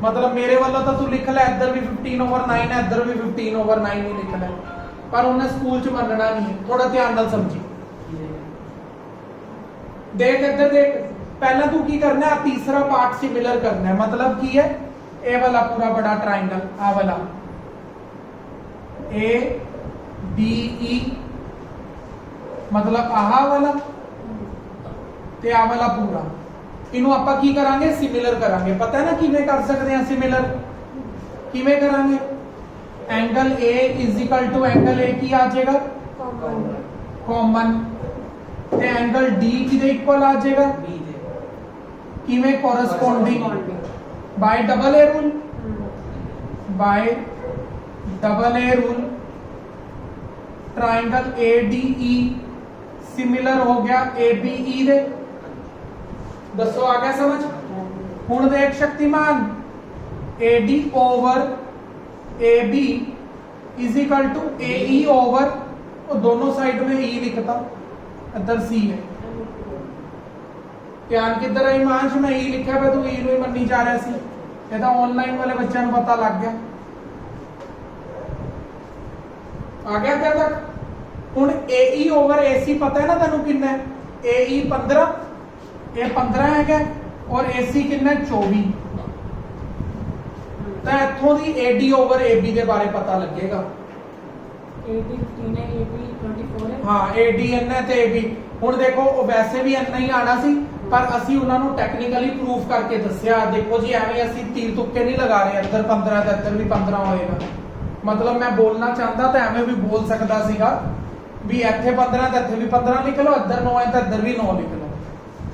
मतलब मेरे वाला तो तू लिख ले इधर भी 15/9 है इधर भी 15/9 ही लिख ले पर उन्हें स्कूल च मनना नहीं है थोड़ा ध्यान नाल समझी देख इधर देख पहला तू की करना है तीसरा पार्ट सिमिलर करना है मतलब की है ए वाला पूरा बड़ा ट्रायंगल आ वाला ए बी ई मतलब आह वाला ते आ वाला पूरा इन्हों ਆਪਾਂ ਕੀ ਕਰਾਂਗੇ ਸਿਮਿਲਰ ਕਰਾਂਗੇ ਪਤਾ ਹੈ ਨਾ ਕਿਵੇਂ ਕਰ ਸਕਦੇ ਹਾਂ ਸਿਮਿਲਰ ਕਿਵੇਂ ਕਰਾਂਗੇ ਐਂਗਲ A ਐਂਗਲ A ਕੀ ਆ ਜਾਏਗਾ ਕਾਮਨ ਤੇ ਐਂਗਲ D ਕਿਹਦੇ ਇਕੁਅਲ ਆ ਜਾਏਗਾ B ਦੇ ਕਿਵੇਂ corresponding by double A rule by double A rule triangle ADE similar हो गया ABE ਦੇ दसो आ गया समझ हुण देख शक्तिमान AD over AB is equal to AE over और दोनों साइड में E लिखता इधर C है ध्यान किधर है हिमांश मैं E लिखा पे तू E ਨੂੰ ਹੀ ਮੰਨੀ ਜਾ ਰਿਹਾ ਸੀ ਇਹ ਤਾਂ ਆਨਲਾਈਨ ਵਾਲੇ ਬੱਚਿਆਂ ਨੂੰ ਪਤਾ ਲੱਗ ਗਿਆ ਆ ਗਿਆ ਕਿਆ ਤੱਕ ਹੁਣ AE ओवर AC ਪਤਾ ਹੈ ਨਾ ਤੁਹਾਨੂੰ ਕਿੰਨਾ ਹੈ AE 15 ये 15 है और AC कितना 24 तो इथों दी AD ओवर AB ਦੇ ਬਾਰੇ ਪਤਾ ਲੱਗੇਗਾ AD 15 है AB 24 है ਹਾਂ AD ਇੰਨਾ ਤੇ AB ਹੁਣ ਦੇਖੋ ਉਹ ਵੈਸੇ ਵੀ ਇੰਨਾ ਹੀ ਆਣਾ ਸੀ ਪਰ ਅਸੀਂ ਉਹਨਾਂ ਨੂੰ ਟੈਕਨੀਕਲੀ ਪ੍ਰੂਫ ਕਰਕੇ ਦੱਸਿਆ ਦੇਖੋ ਜੀ ਐਵੇਂ ਅਸੀਂ ਤੀਰ ਤੁੱਕੇ ਨਹੀਂ ਲਗਾ ਰਹੇ ਅੰਦਰ 15 ਤੇ ਅੰਦਰ ਵੀ 15 ਹੋਏਗਾ ਮਤਲਬ ਮੈਂ ਬੋਲਣਾ ਚਾਹੁੰਦਾ ਤਾਂ ਐਵੇਂ ਵੀ ਬੋਲ ਸਕਦਾ ਸੀਗਾ ਵੀ ਇੱਥੇ 15 ਤੇ ਇੱਥੇ ਵੀ 15 ਲਿਖ ਲਓ ਇੱਧਰ 9 ਹੈ ਤਾਂ ਇੱਧਰ ਵੀ 9 ਲਿਖ ਲਓ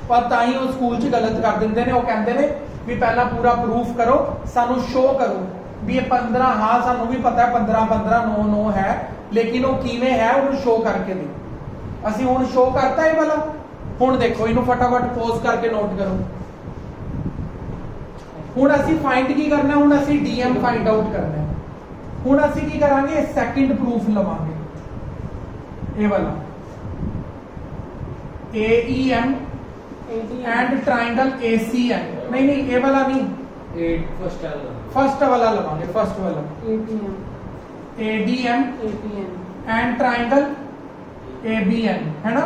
पर ताई वो स्कूल च गलत कर देंगे ने वो कहते ने भी पहला पूरा प्रूफ करो सानू शो करो भी ये 15 हाँ सानू भी पता है 15 9 9 है लेकिन वो किवें है उन्हें शो करके दे असी हुण शो करता है वाला हुण देखो इनू फटाफट पोज करके नोट करो हुण असी फाइंड की करना हुण असी डीएम फाइंड आउट करना है हुण असी की करांगे सेकंड प्रूफ लवांगे ये वाला AEM एंड ट्रायंगल ACN नहीं ये वाला नहीं फर्स्ट वाला लवांगे फर्स्ट वाला ADM एंड ट्रायंगल ABN है ना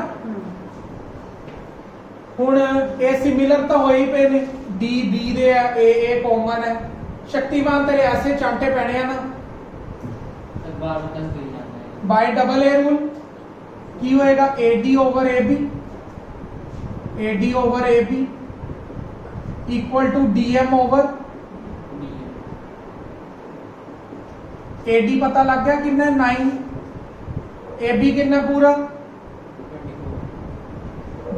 हुण ये सिमिलर तो हो ही पे ने D B दे है A कॉमन है शक्तिमान तेरे ऐसे चांटे पैने हैं ना बाय डबल A रूल की होएगा AD over AB AD over AB equal to DM over AD पता लग गया कितना 9 AB कितना पूरा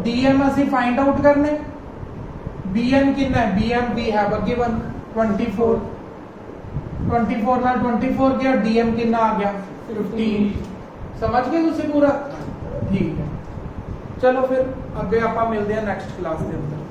DM ਅਸੀਂ फाइंड आउट करने BN कितना BM we have given 24 ਨਾਲ 24 गया DM कितना आ गया 15 समझ गए ਤੁਸੀਂ पूरा ठीक है चलो फिर अगे आप मिलते हैं नैक्सट क्लास के अंदर